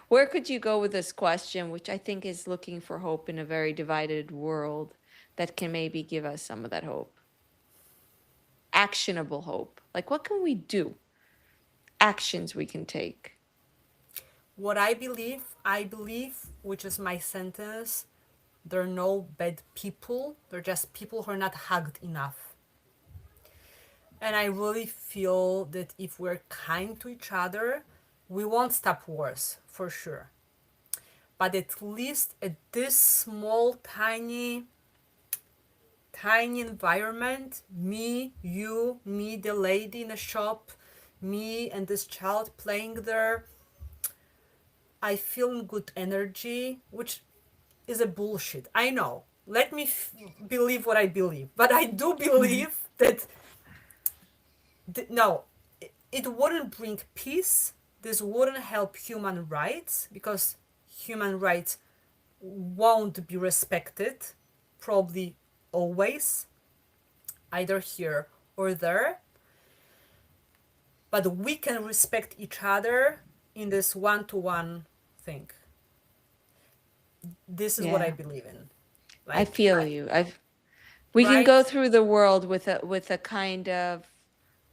where could you go with this question, which I think is looking for hope in a very divided world that can maybe give us some of that hope. Actionable hope. Like what can we do? Actions we can take. What I believe, which is my sentence, there are no bad people, they're just people who are not hugged enough. And I really feel that if we're kind to each other, we won't stop wars, for sure. But at least at this small, tiny environment, me, you, me, the lady in the shop, me and this child playing there, I feel good energy, which is a bullshit. I know. Let me believe what I believe. But I do believe that, no, it wouldn't bring peace. This wouldn't help human rights because human rights won't be respected, probably always, either here or there. But we can respect each other in this one-to-one thing. This is what I Yeah. believe in. I Like, feel you. We can right, go through the world with a kind of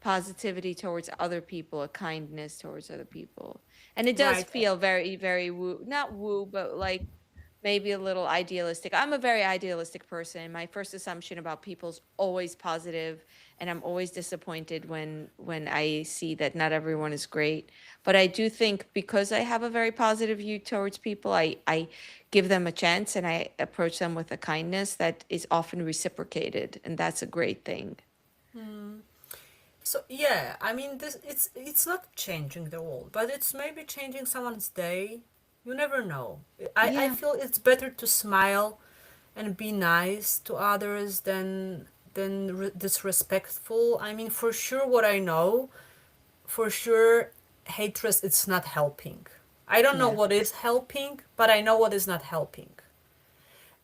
positivity towards other people, a kindness towards other people. And it does right. feel very, very woo, not woo, but like maybe a little idealistic. I'm a very idealistic person. My first assumption about people's always positive, and I'm always disappointed when I see that not everyone is great. But I do think because I have a very positive view towards people, I give them a chance and I approach them with a kindness that is often reciprocated, and that's a great thing. So yeah, I mean, this it's not changing the world, but it's maybe changing someone's day. You never know. I Yeah. feel it's better to smile and be nice to others than disrespectful. I mean, for sure, what I know, for sure, hatred it's not helping. I don't know Yeah. what is helping, but I know what is not helping.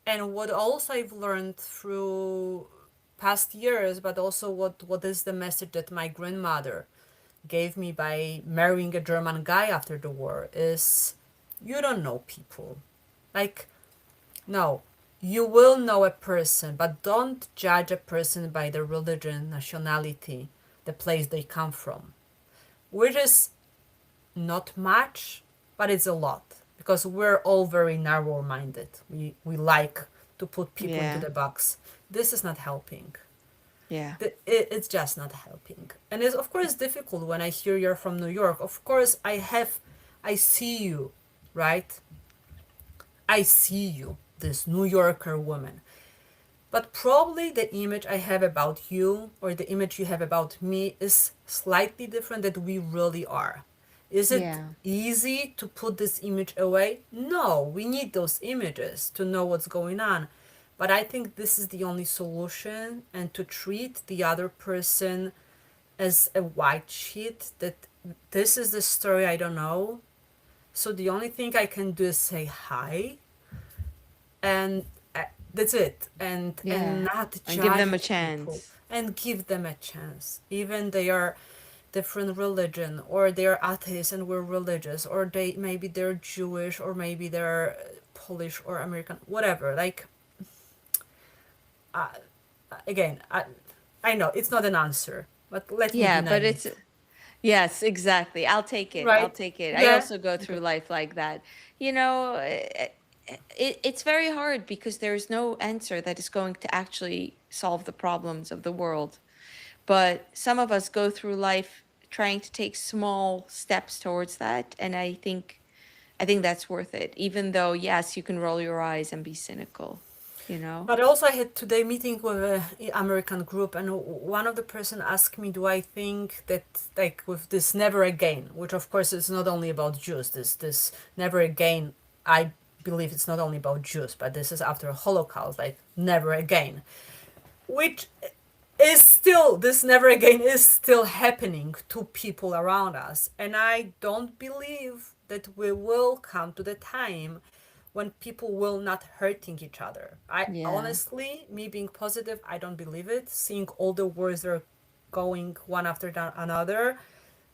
And what also I've learned through past years, but also what is the message that my grandmother gave me by marrying a German guy after the war is you don't know people. Like, no, you will know a person, but don't judge a person by their religion, nationality, the place they come from, which is not much, but it's a lot because we're all very narrow minded. We like to put people into Yeah. the box. This is not helping. Yeah. It's just not helping. And it's of course difficult when I hear you're from New York. Of course, I see you, right? I see you, this New Yorker woman. But probably the image I have about you or the image you have about me is slightly different than we really are. Is it Yeah. easy to put this image away? No, we need those images to know what's going on. But I think this is the only solution, and to treat the other person as a white sheet that this is the story I don't know. So the only thing I can do is say hi, and that's it, and Yeah. not And give them a judge people chance. and give them a chance, even they are different religion or they're atheists and we're religious, or they maybe they're Jewish or maybe they're Polish or American, whatever. Like, uh, again, I know it's not an answer, but let me be Yeah, but it's naive. yes, exactly. I'll take it. I'll Right, take it. I yeah, also go through okay. life like that. You know, it's very hard because there's no answer that is going to actually solve the problems of the world. But some of us go through life trying to take small steps towards that, and I think that's worth it. Even though, yes, you can roll your eyes and be cynical. you know? But also, I had today meeting with a American group, and one of the person asked me, "Do I think that like with this never again, which of course is not only about Jews, this never again, I believe it's not only about Jews, but this is after Holocaust, like never again, which is still this never again is still happening to people around us, and I don't believe that we will come to the time when people will not hurting each other. I Yeah. honestly, me being positive, I don't believe it. Seeing all the wars that are going one after another,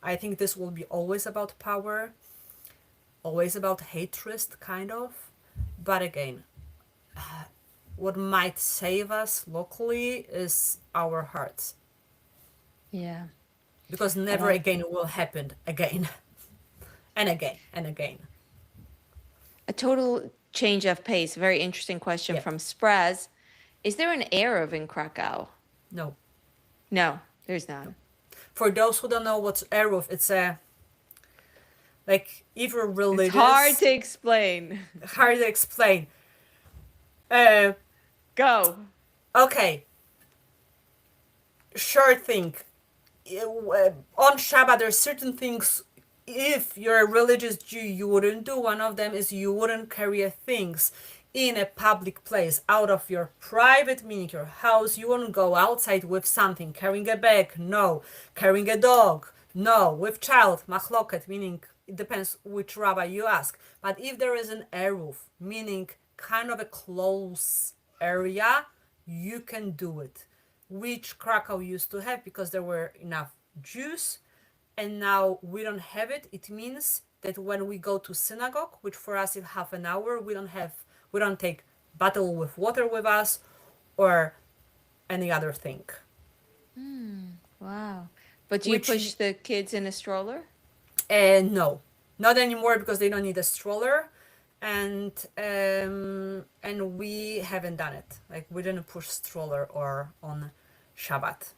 I think this will be always about power, always about hatred, kind of. But again, what might save us locally is our hearts, Yeah. because I never like again will happen again and again and again. a total change of pace. Very interesting question Yeah, from Spraz. Is there an Erev in Krakow? no. No, there's none. For those who don't know what's Eruv, it's a like if you're It's hard religious, to explain. hard to explain. Uh, Go. okay, sure thing. On Shabbat, there's certain things. If you're a religious Jew, you wouldn't do. One of them is you wouldn't carry things in a public place out of your private, meaning your house. You wouldn't go outside with something, carrying a bag, no. Carrying a dog, no. With child, machloket, meaning it depends which rabbi you ask. But if there is an eruv, meaning kind of a close area, you can do it, which Krakow used to have because there were enough Jews, and now we don't have it. It means that when we go to synagogue, which for us is half an hour, we don't take bottle with water with us or any other thing. Wow. But do you Which push the kids in a stroller? no, not anymore because they don't need a stroller, and we haven't done it. Like we didn't push stroller or on Shabbat.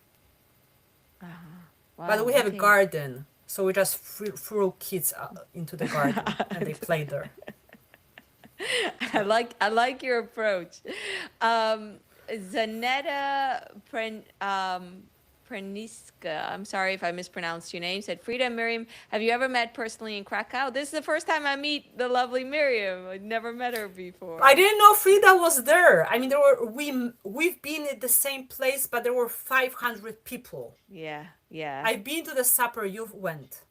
But Wow. we have a Okay. garden, so we just threw kids into the garden and they played there. I like your approach. Zanetta Preniska, I'm sorry if I mispronounced your name, said, Frieda and Miriam, have you ever met personally in Krakow? This is the first time I meet the lovely Miriam. I'd never met her I before. didn't know Frida was there. I mean, we've been at the same place, but there were 500 people. Yeah, yeah. I've been to the supper you went.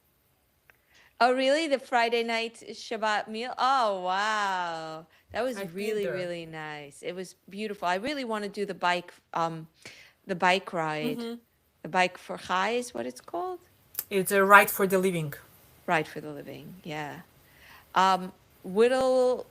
Oh, really? The Friday night Shabbat meal? Oh, wow. That was I've been really, there. really nice. It was beautiful. I really want to do the bike ride. The bike for Chai is what it's called? It's a right for the living. Ride for the living. Yeah. Um, Whittle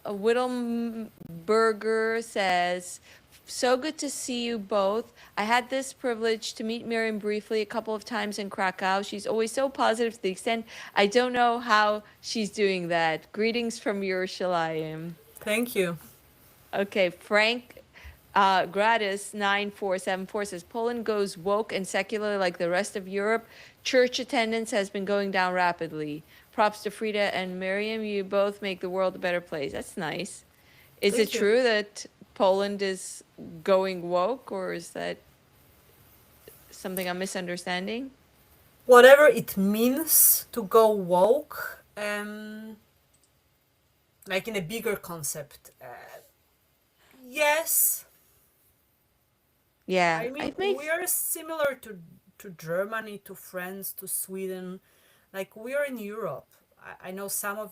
Whittleberger says, so good to see you both. I had this privilege to meet Miriam briefly a couple of times in Krakow. She's always so positive to the extent I don't know how she's doing that. Greetings from Yerushalayim. Thank you. Okay, Frank Gratis 9474 says Poland goes woke and secular like the rest of Europe. Church attendance has been going down rapidly. Props to Frida and Miriam. You both make the world a better place. That's nice. Is it Thank you. true that Poland is going woke, or is that something I'm misunderstanding? Whatever it means to go woke, like in a bigger concept, yes. Yeah, I mean, it we makes are similar to Germany, to France, to Sweden. Like we are in Europe. I know some of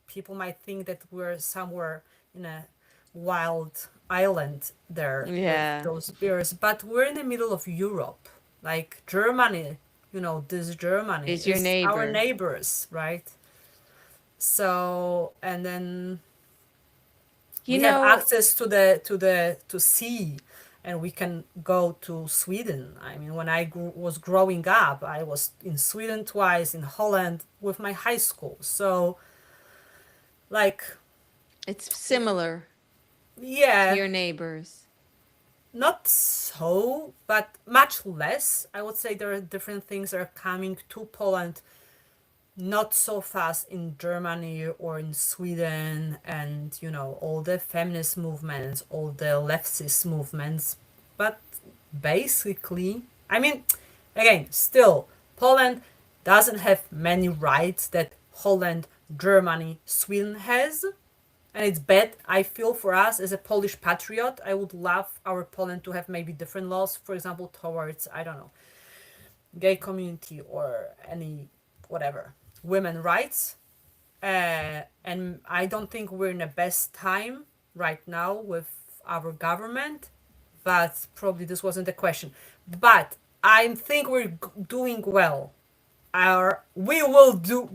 people might think that we're somewhere in a wild island there with yeah, those bears, but we're in the middle of Europe. Like Germany, this Germany is your is our neighbor. neighbors, right? So, and then You we have know, access to sea, and we can go to Sweden. I mean, when I was growing up, I was in Sweden twice, in Holland with my high school. So like, it's similar to yeah, your neighbors. not so, but much less. I would say there are different things that are coming to Poland not so fast in Germany or in Sweden, and all the feminist movements, all the leftist movements. But basically, I mean, again, still, Poland doesn't have many rights that Holland, Germany, Sweden has. And it's bad, I feel, for us as a Polish patriot. I would love our Poland to have maybe different laws, for example, towards, I don't know, gay community or any whatever, women rights. And I don't think we're in the best time right now with our government, but probably this wasn't the question. But I think we're doing well. Our we will do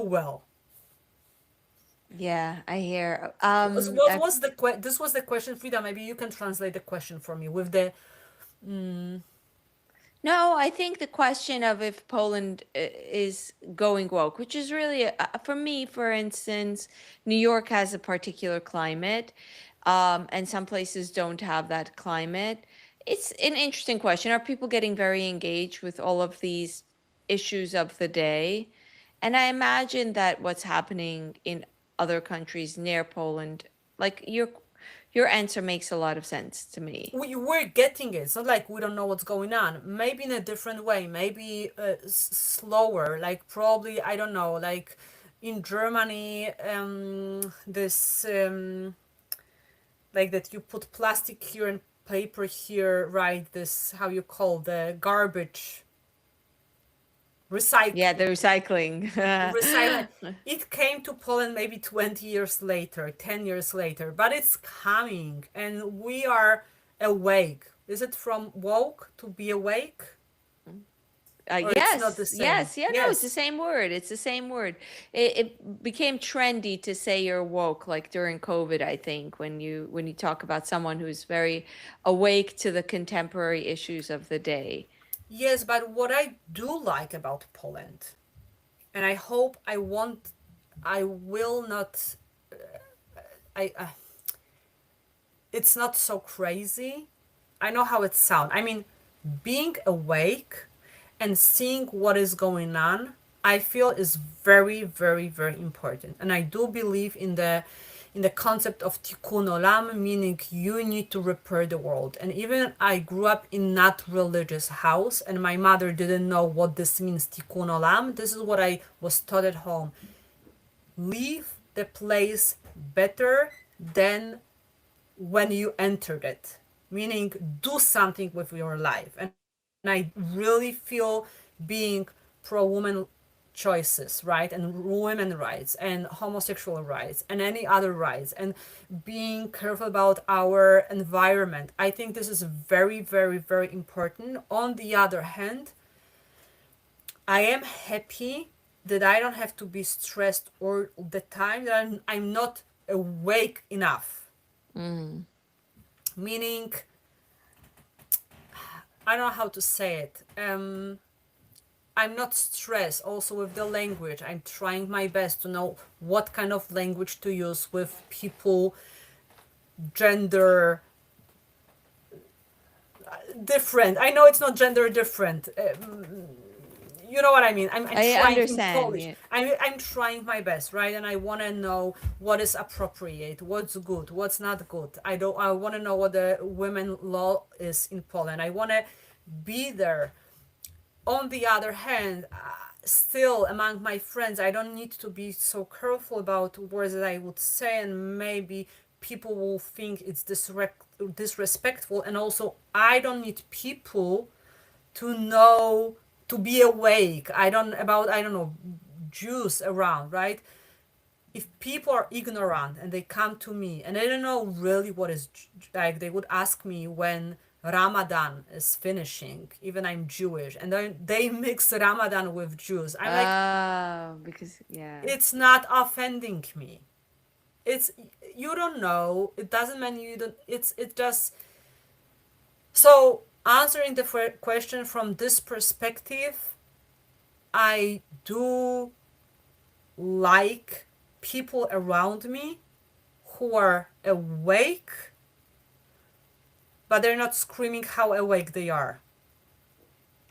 well. Yeah, I hear. What was the this was the question, Frida? Maybe you can translate the question for me with the No, I think the question of if Poland is going woke, which is really, for me, for instance, New York has a particular climate, and some places don't have that climate. It's an interesting question. Are people getting very engaged with all of these issues of the day? And I imagine that what's happening in other countries near Poland, like your answer makes a lot of sense to me. we're getting it. It's not like we don't know what's going on. Maybe in a different way. Maybe slower. Like probably I don't know. Like in Germany, this like that you put plastic here and paper here, right? This how you call the garbage recycle Yeah, the recycling. recycle. It came to Poland maybe 20 years later, 10 years later, but it's coming and we are awake. Is it from woke to be awake? Or it's not the Yes, same? yes, yeah, no, it's the Yes. same word. It's the same word. It became trendy to say you're woke, like during COVID, I think, when you talk about someone who's very awake to the contemporary issues of the day. Yes, but what I do like about Poland, and I hope I will not, I it's not so crazy. I know how it sounds. I mean, being awake and seeing what is going on, I feel is very, very, very important. And I do believe in the concept of tikkun olam, meaning you need to repair the world. And even I grew up in not religious house, and my mother didn't know what this means, tikkun olam. This is what I was taught at home. Leave the place better than when you entered it, meaning do something with your life. And I really feel being pro woman choices, right, and women rights and homosexual rights and any other rights, and being careful about our environment. I think this is very, very, very important. On the other hand, I am happy that I don't have to be stressed all the time, that I'm not awake enough, Mm. meaning I don't know how to say it. I'm not stressed also with the language. I'm trying my best to know what kind of language to use with people, gender different. I know it's not gender different. You know what I mean? I'm I trying in understand. Polish. Yeah. I'm trying my best, right? And I want to know what is appropriate, what's good, what's not good. I want to know what the women law is in Poland. I want to be there. On the other hand, still among my friends, I don't need to be so careful about words that I would say, and maybe people will think it's disrespectful. And also, I don't need people to know, to be awake. I don't know, Jews around, right? If people are ignorant and they come to me and they don't know really what is, like, they would ask me when Ramadan is finishing, even I'm Jewish, and then they mix Ramadan with Jews. I'm like, Oh, because yeah. it's not offending me. It's, you don't know. It doesn't mean you don't. It just, so answering the question from this perspective, I do like people around me who are awake, but they're not screaming how awake they are.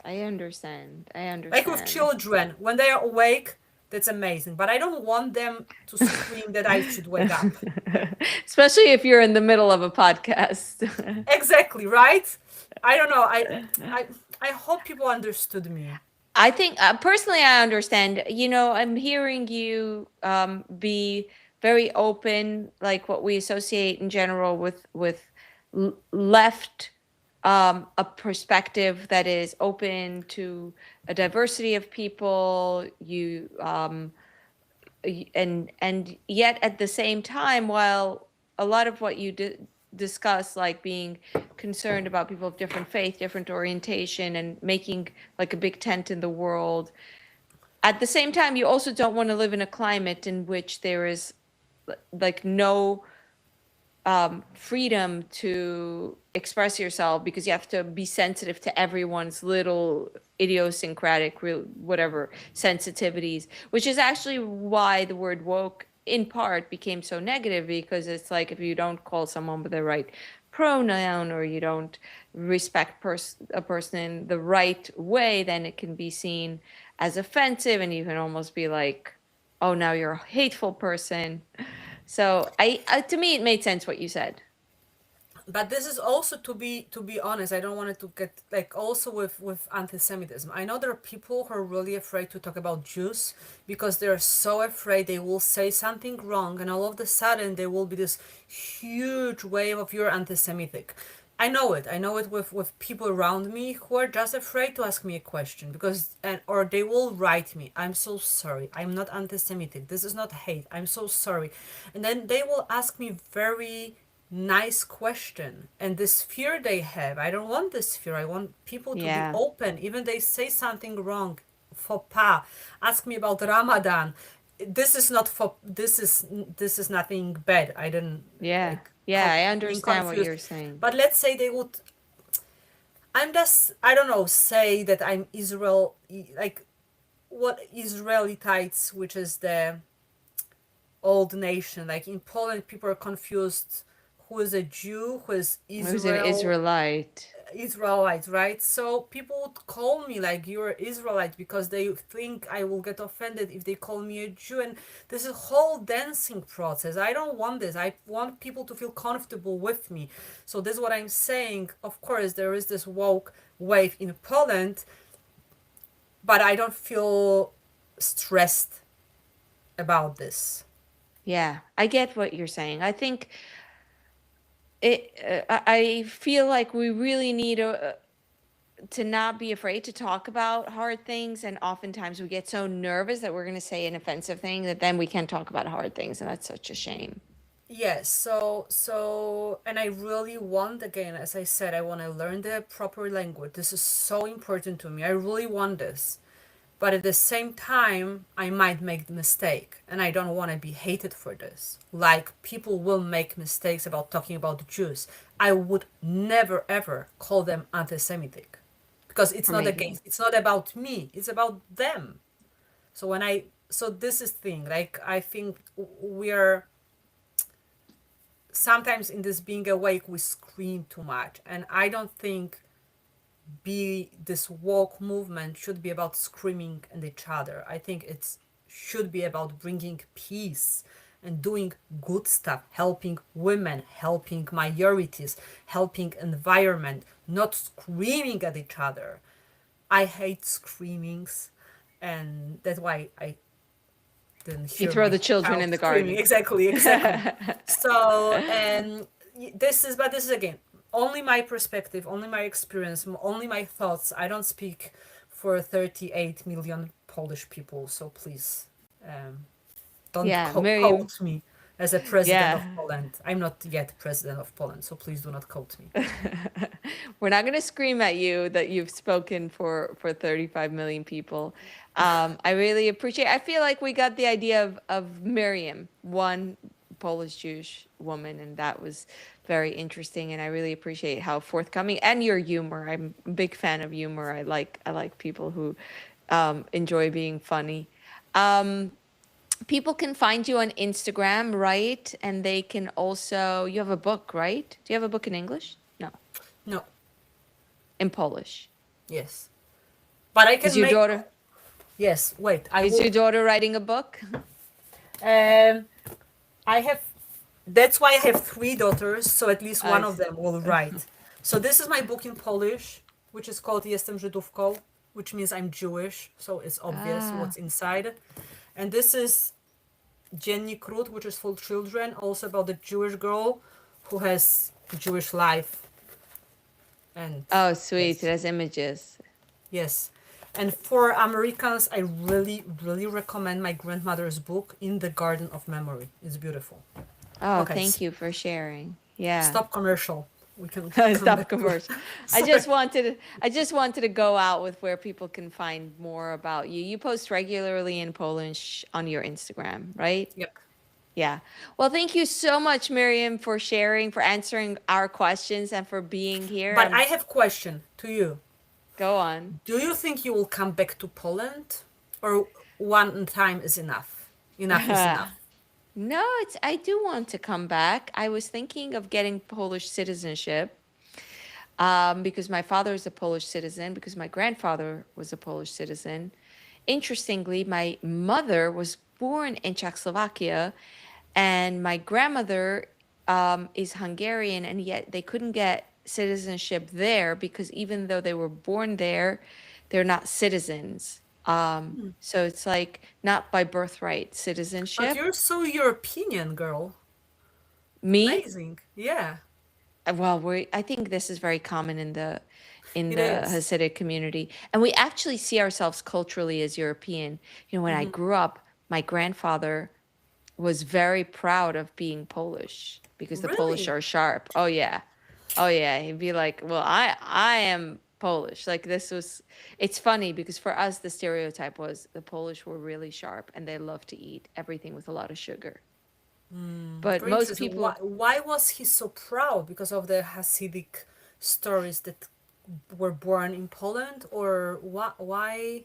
I understand. I Like with understand. children, when they are awake, that's amazing. But I don't want them to scream that I should wake up. Especially if you're in the middle of a podcast. Exactly, right? I don't know. I I hope people understood me. I think personally, I understand. You know, I'm hearing you be very open, like what we associate in general with left, a perspective that is open to a diversity of people. You and yet at the same time, while a lot of what you discuss, like being concerned about people of different faith, different orientation, and making like a big tent in the world, at the same time you also don't want to live in a climate in which there is like no freedom to express yourself, because you have to be sensitive to everyone's little idiosyncratic whatever sensitivities, which is actually why the word woke in part became so negative, because it's like if you don't call someone with the right pronoun, or you don't respect a person in the right way, then it can be seen as offensive, and you can almost be like, oh, now you're a hateful person. So to me, it made sense what you said. But this is also to be honest. I don't want it to get like also with anti-Semitism. I know there are people who are really afraid to talk about Jews because they're so afraid they will say something wrong, and all of a sudden there will be this huge wave of you're anti-Semitic. I know it. I know it with people around me who are just afraid to ask me a question because and or they will write me, I'm so sorry. I'm not anti-Semitic. This is not hate. I'm so sorry. And then they will ask me very nice question. And this fear they have, I don't want this fear. I want people to be Yeah. open. Even they say something wrong, faux pas. Ask me about Ramadan. This is not for this is nothing bad. I didn't Yeah. like Yeah. I being understand what confused. you're saying. But let's say they would, I'm just, I don't know, say that I'm Israel, like what Israelites, which is the old nation. Like in Poland, people are confused who is a Jew, who is I was an Israel, Israelite. Israelite, right? So people would call me like you're Israelite because they think I will get offended if they call me a Jew. And this is a whole dancing process. I don't want this. I want people to feel comfortable with me. So this is what I'm saying. Of course, there is this woke wave in Poland, but I don't feel stressed about this. Yeah. I get what you're saying. I think I feel like we really need to not be afraid to talk about hard things. And oftentimes we get so nervous that we're going to say an offensive thing that then we can't talk about hard things. And that's such a shame. Yes, so and I really want, again, as I said, I want to learn the proper language. This is so important to me. I really want this. But at the same time, I might make the mistake, and I don't want to be hated for this. Like people will make mistakes about talking about the Jews. I would never ever call them anti-Semitic because it's Or not maybe. against, it's not about me, it's about them. So when I so this is thing, like I think we are sometimes in this being awake we scream too much, and I don't think be this woke movement should be about screaming at each other. I think it's should be about bringing peace and doing good stuff, helping women, helping minorities, helping environment, not screaming at each other. I hate screamings, and that's why I didn't You hear throw my the children child in the screaming. garden. Exactly, exactly. So, and this is again only my perspective, only my experience, only my thoughts. I don't speak for 38 million Polish people, so please don't Yeah, Miriam. quote me as a president of Yeah. Poland. I'm not yet president of Poland, so please do not quote me. We're not going to scream at you that you've spoken for 35 million people. I really appreciate. I feel like we got the idea of Miriam, one Polish Jewish woman, and that was very interesting. And I really appreciate how forthcoming and your humor. I'm a big fan of humor. I like people who enjoy being funny. Um, People can find you on Instagram, right? And they can also, you have a book, right? Do you have a book in English? No, No. in Polish. Yes. But I Is can your make. daughter Yes, wait. I is your will. daughter writing a book? Um, I have. That's why I have three daughters, so at least I one of see. them will write. So this is my book in Polish, which is called Jestem Żydówką, which means I'm Jewish, so it's obvious Ah. what's inside. And this is Dziennik Ród, which is for children, also about the Jewish girl who has Jewish life. And Oh, sweet. It yes, has images. yes. And for Americans, I really, really recommend my grandmother's book, In the Garden of Memory. It's beautiful. Oh, Okay, thank you for sharing. Yeah. stop commercial. We can come Stop back to. commercial. Sorry. I just wanted to go out with where people can find more about you. You post regularly in Polish on your Instagram, right? Yep. Yeah. Well, thank you so much, Miriam, for sharing, for answering our questions, and for being here. But I have question to you. Go on. Do you think you will come back to Poland, or one time is enough? Enough is enough. No, I do want to come back. I was thinking of getting Polish citizenship, because my father is a Polish citizen, because my grandfather was a Polish citizen. Interestingly, my mother was born in Czechoslovakia, and my grandmother is Hungarian, and yet they couldn't get citizenship there because even though they were born there, they're not citizens. So it's like not by birthright But citizenship. you're so European, girl. Me, Amazing. Yeah, well, I think this is very common in it the is. Hasidic community, and we actually see ourselves culturally as European. You know, when I grew up, my grandfather was very proud of being Polish because the Polish Really? are sharp. Oh yeah. Oh yeah. He'd be like, "Well, I am Polish." Like this was it's funny because for us the stereotype was the Polish were really sharp and they love to eat everything with a lot of sugar. But Very most interesting. people Why was he so proud? Because of the Hasidic stories that were born in Poland, or what? Why?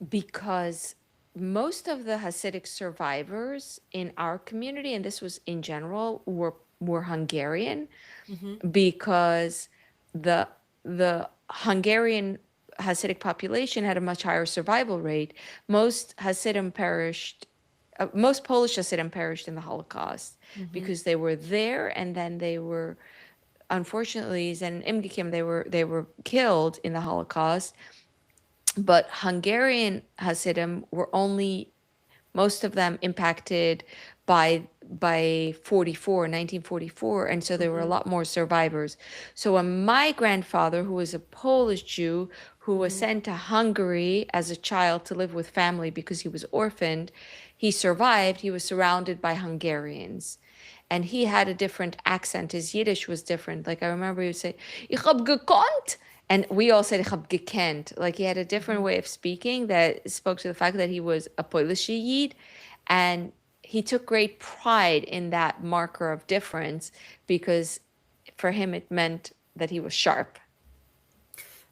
because most of the Hasidic survivors in our community, and this was in general, were Hungarian because the the Hungarian Hasidic population had a much higher survival rate. Most Polish Hasidim perished in the Holocaust because they were there and then they were, unfortunately, Zen and Imgikim, they were killed in the Holocaust. But Hungarian Hasidim were only most of them impacted by 1944, and so there were a lot more survivors. So when my grandfather, who was a Polish Jew who was sent to Hungary as a child to live with family because he was orphaned, he survived. He was surrounded by Hungarians, and he had a different accent. His Yiddish was different. Like I remember he would say, "Ich hab gekonnt," and we all said "Ich hab gekent." Like he had a different way of speaking that spoke to the fact that he was a Polish Yid, and he took great pride in that marker of difference because for him it meant that he was sharp.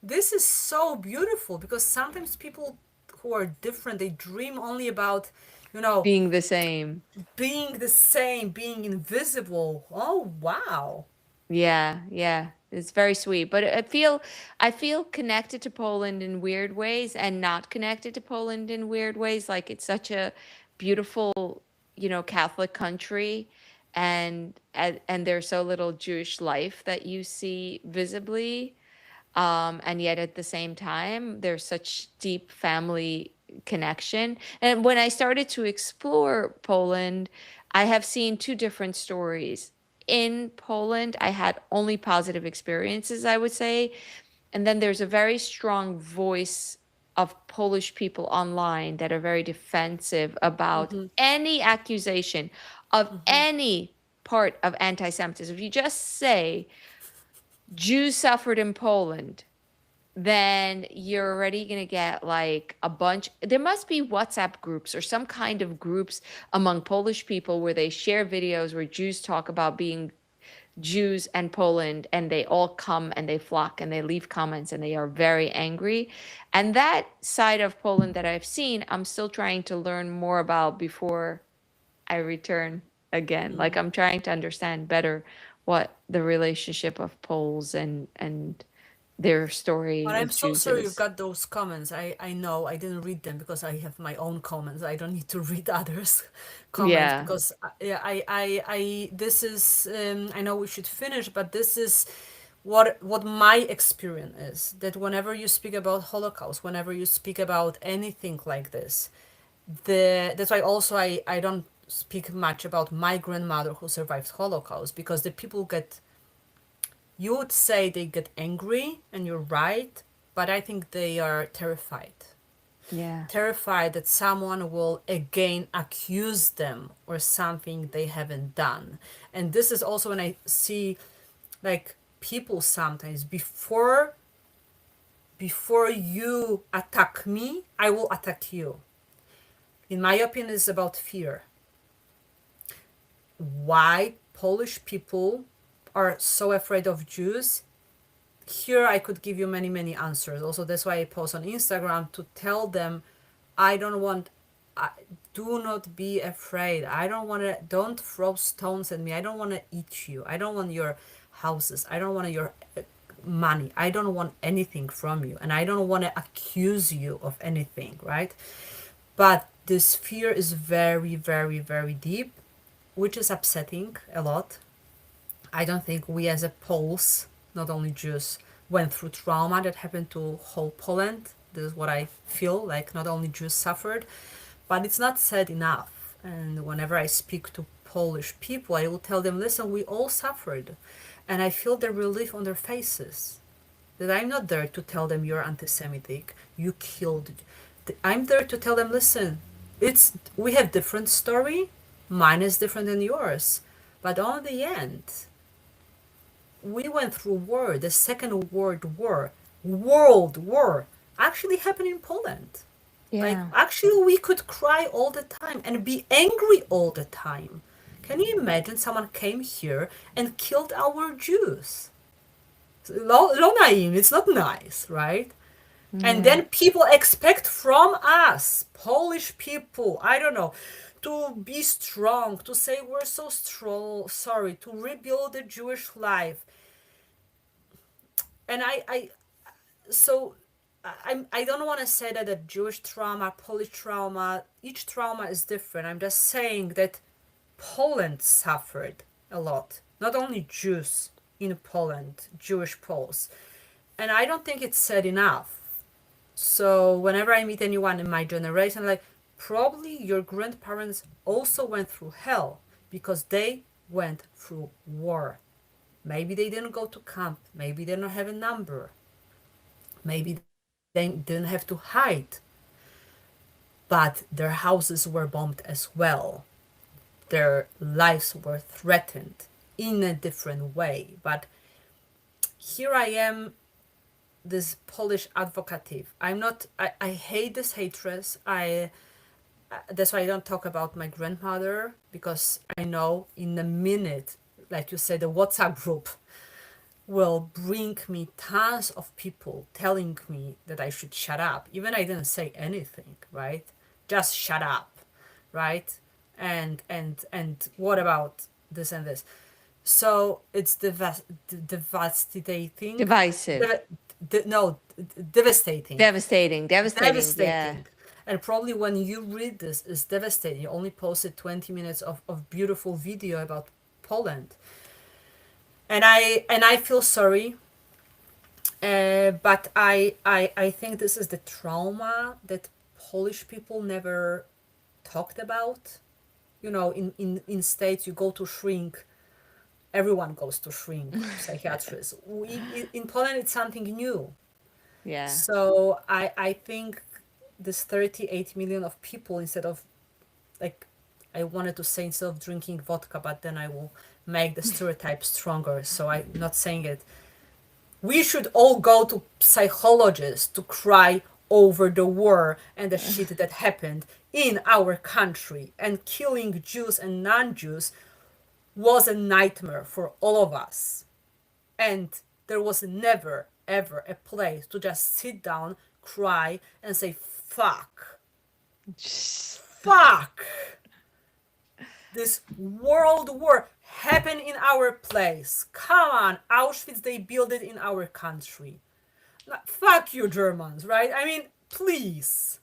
This is so beautiful because sometimes people who are different, they dream only about, you know, Being the same. being the same, being invisible. Oh, wow. Yeah, yeah. It's very sweet. But I feel connected to Poland in weird ways and not connected to Poland in weird ways. Like it's such a beautiful, Catholic country, and there's so little Jewish life that you see visibly. And yet at the same time, there's such deep family connection. And when I started to explore Poland, I have seen two different stories. In Poland, I had only positive experiences, I would say. And then there's a very strong voice of Polish people online that are very defensive about any accusation of any part of anti Semitism. If you just say Jews suffered in Poland, then you're already going to get like a bunch. There must be WhatsApp groups or some kind of groups among Polish people where they share videos where Jews talk about being Jews and Poland, and they all come and they flock and they leave comments and they are very angry. And that side of Poland that I've seen, I'm still trying to learn more about before I return again. Like I'm trying to understand better what the relationship of Poles and their story But I'm with so Jews. sorry you've got those comments. I know I didn't read them because I have my own comments. I don't need to read others' comments Yeah, because yeah, this is I know we should finish, but this is what my experience is that whenever you speak about Holocaust, whenever you speak about anything like this, that's why also I don't speak much about my grandmother who survived Holocaust because the people get, you would say they get angry, and you're right, but I think they are terrified. yeah, Terrified that someone will again accuse them or something they haven't done. And this is also when I see like people sometimes before you attack me, I will attack you. In my opinion, it's about fear. Why Polish people are so afraid of Jews? Here I could give you many, many answers. Also, that's why I post on Instagram to tell them I don't want, I, do not be afraid. I don't want to, don't throw stones at me. I don't want to eat you. I don't want your houses. I don't want your money. I don't want anything from you. And I don't want to accuse you of anything, right? But this fear is very, very, very deep, which is upsetting a lot. I don't think we as a Poles, not only Jews, went through trauma that happened to whole Poland. This is what I feel like. Not only Jews suffered, but it's not said enough. And whenever I speak to Polish people, I will tell them, listen, we all suffered. And I feel the relief on their faces. That I'm not there to tell them you're anti-Semitic, you killed. I'm there to tell them, listen, we have different story. Mine is different than yours. But on the end, we went through war. The Second World War, actually happened in Poland. Like, yeah, actually, we could cry all the time and be angry all the time. Can you imagine someone came here and killed our Jews? Lonaim, it's not nice, right? And yeah, then people expect from us, Polish people, I don't know, to be strong, to say we're so strong, sorry, to rebuild the Jewish life. And so I don't want to say that the Jewish trauma, Polish trauma, each trauma is different. I'm just saying that Poland suffered a lot. Not only Jews in Poland, Jewish Poles. And I don't think it's said enough. So whenever I meet anyone in my generation, I'm like, probably your grandparents also went through hell because they went through war. Maybe they didn't go to camp. Maybe they don't have a number. Maybe they didn't have to hide. But their houses were bombed as well. Their lives were threatened in a different way. But here I am, this Polish advocative. I hate this hatred. That's why I don't talk about my grandmother, because I know in a minute, like you said, the WhatsApp group will bring me tons of people telling me that I should shut up. Even I didn't say anything, right? Just shut up, right? And what about this and this? So it's devastating. divisive, No, devastating. devastating. Yeah, Devastating. And probably when you read this, it's devastating. You only posted 20 minutes of beautiful video about Poland. And I feel sorry, but I think this is the trauma that Polish people never talked about. You know, in States, you go to shrink, everyone goes to shrink, psychiatrists. In Poland, it's something new. yeah, So I think this 38 million of people, instead of, like, I wanted to say instead of drinking vodka, but then I will make the stereotype stronger. So I'm not saying it. We should all go to psychologists to cry over the war and the shit that happened in our country, and killing Jews and non-Jews was a nightmare for all of us. And there was never, ever a place to just sit down, cry, and say, fuck, fuck. This world war happened in our place. Come on, Auschwitz, they built it in our country. fuck you, Germans, right? I mean, please,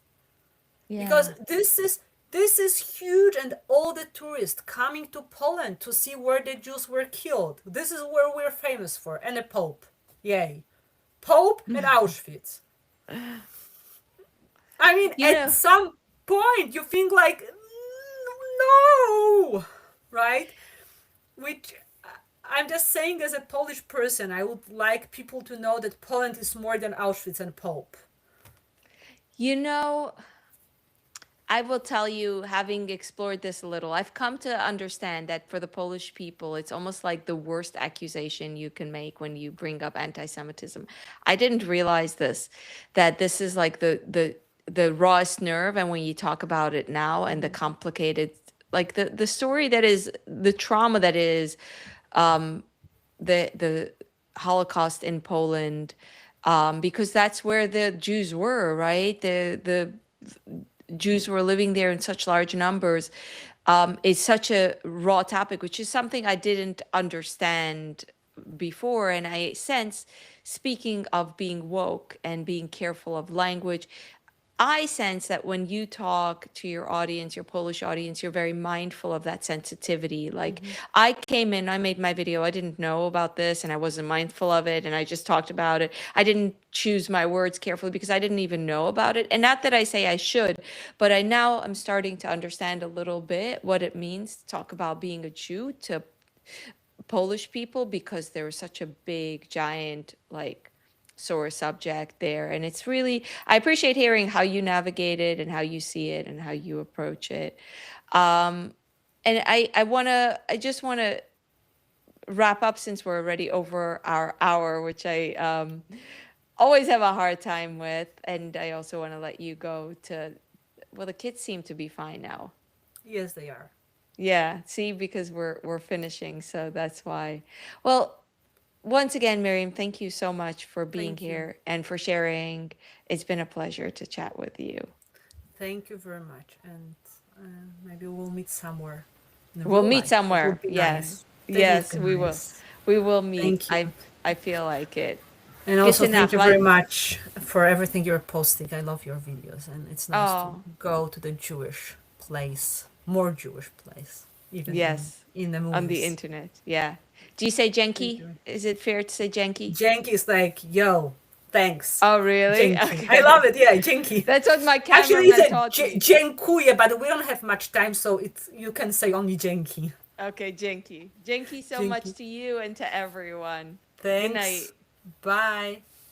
because Yeah. this is huge, and all the tourists coming to Poland to see where the Jews were killed. This is where we're famous for, and a Pope, yay, Pope and Auschwitz. I mean, You at know, some point, you think like, no, right? Which I'm just saying, as a Polish person, I would like people to know that Poland is more than Auschwitz and Pope. you know, I will tell you, having explored this a little, I've come to understand that for the Polish people, it's almost like the worst accusation you can make when you bring up anti-Semitism. I didn't realize this, that this is like the rawest nerve, and when you talk about it now and the complicated, like the story that is the trauma that is the Holocaust in Poland, because that's where the Jews were, right? The Jews were living there in such large numbers, is such a raw topic, which is something I didn't understand before. And I sense, speaking of being woke and being careful of language, I sense that when you talk to your audience, your Polish audience, you're very mindful of that sensitivity. Like, I came in, I made my video, I didn't know about this and I wasn't mindful of it and I just talked about it. I didn't choose my words carefully because I didn't even know about it. And not that I say I should, but I now am starting to understand a little bit what it means to talk about being a Jew to Polish people, because there was such a big, giant, like, sore subject there. And it's really, I appreciate hearing how you navigate it and how you see it and how you approach it. Um, and I just want to wrap up since we're already over our hour, which I always have a hard time with. And I also want to let you go to, well, the kids seem to be fine now. Yes, they are. Yeah, see, because we're finishing, so that's why. Well, once again, Miriam, thank you so much for being Thank you. here and for sharing. It's been a pleasure to chat with you. Thank you very much. And maybe we'll meet somewhere in We'll real meet life. That somewhere. would be Yes. nice. That would Yes, be we will. nice. We will meet. Thank you. I feel like it. And Gute also, thank Nacht. you very much for everything you're posting. I love your videos, and it's nice to Oh, go to the Jewish place, more Jewish place, even yes. in the On the movies. internet. Yeah. Do you say Thank Genki? you. Is it fair to say Genki? Jenki is like, yo, thanks. Oh, really? Jenki. I love Okay. it. Yeah, Jenki. That's what my Actually, it's cameraman a taught me. Jenkuye, but we don't have much time, so it's you can say only Jenki. Okay, Genki. Genki so much Jenki. to you and to everyone. Good Thanks. night. Bye.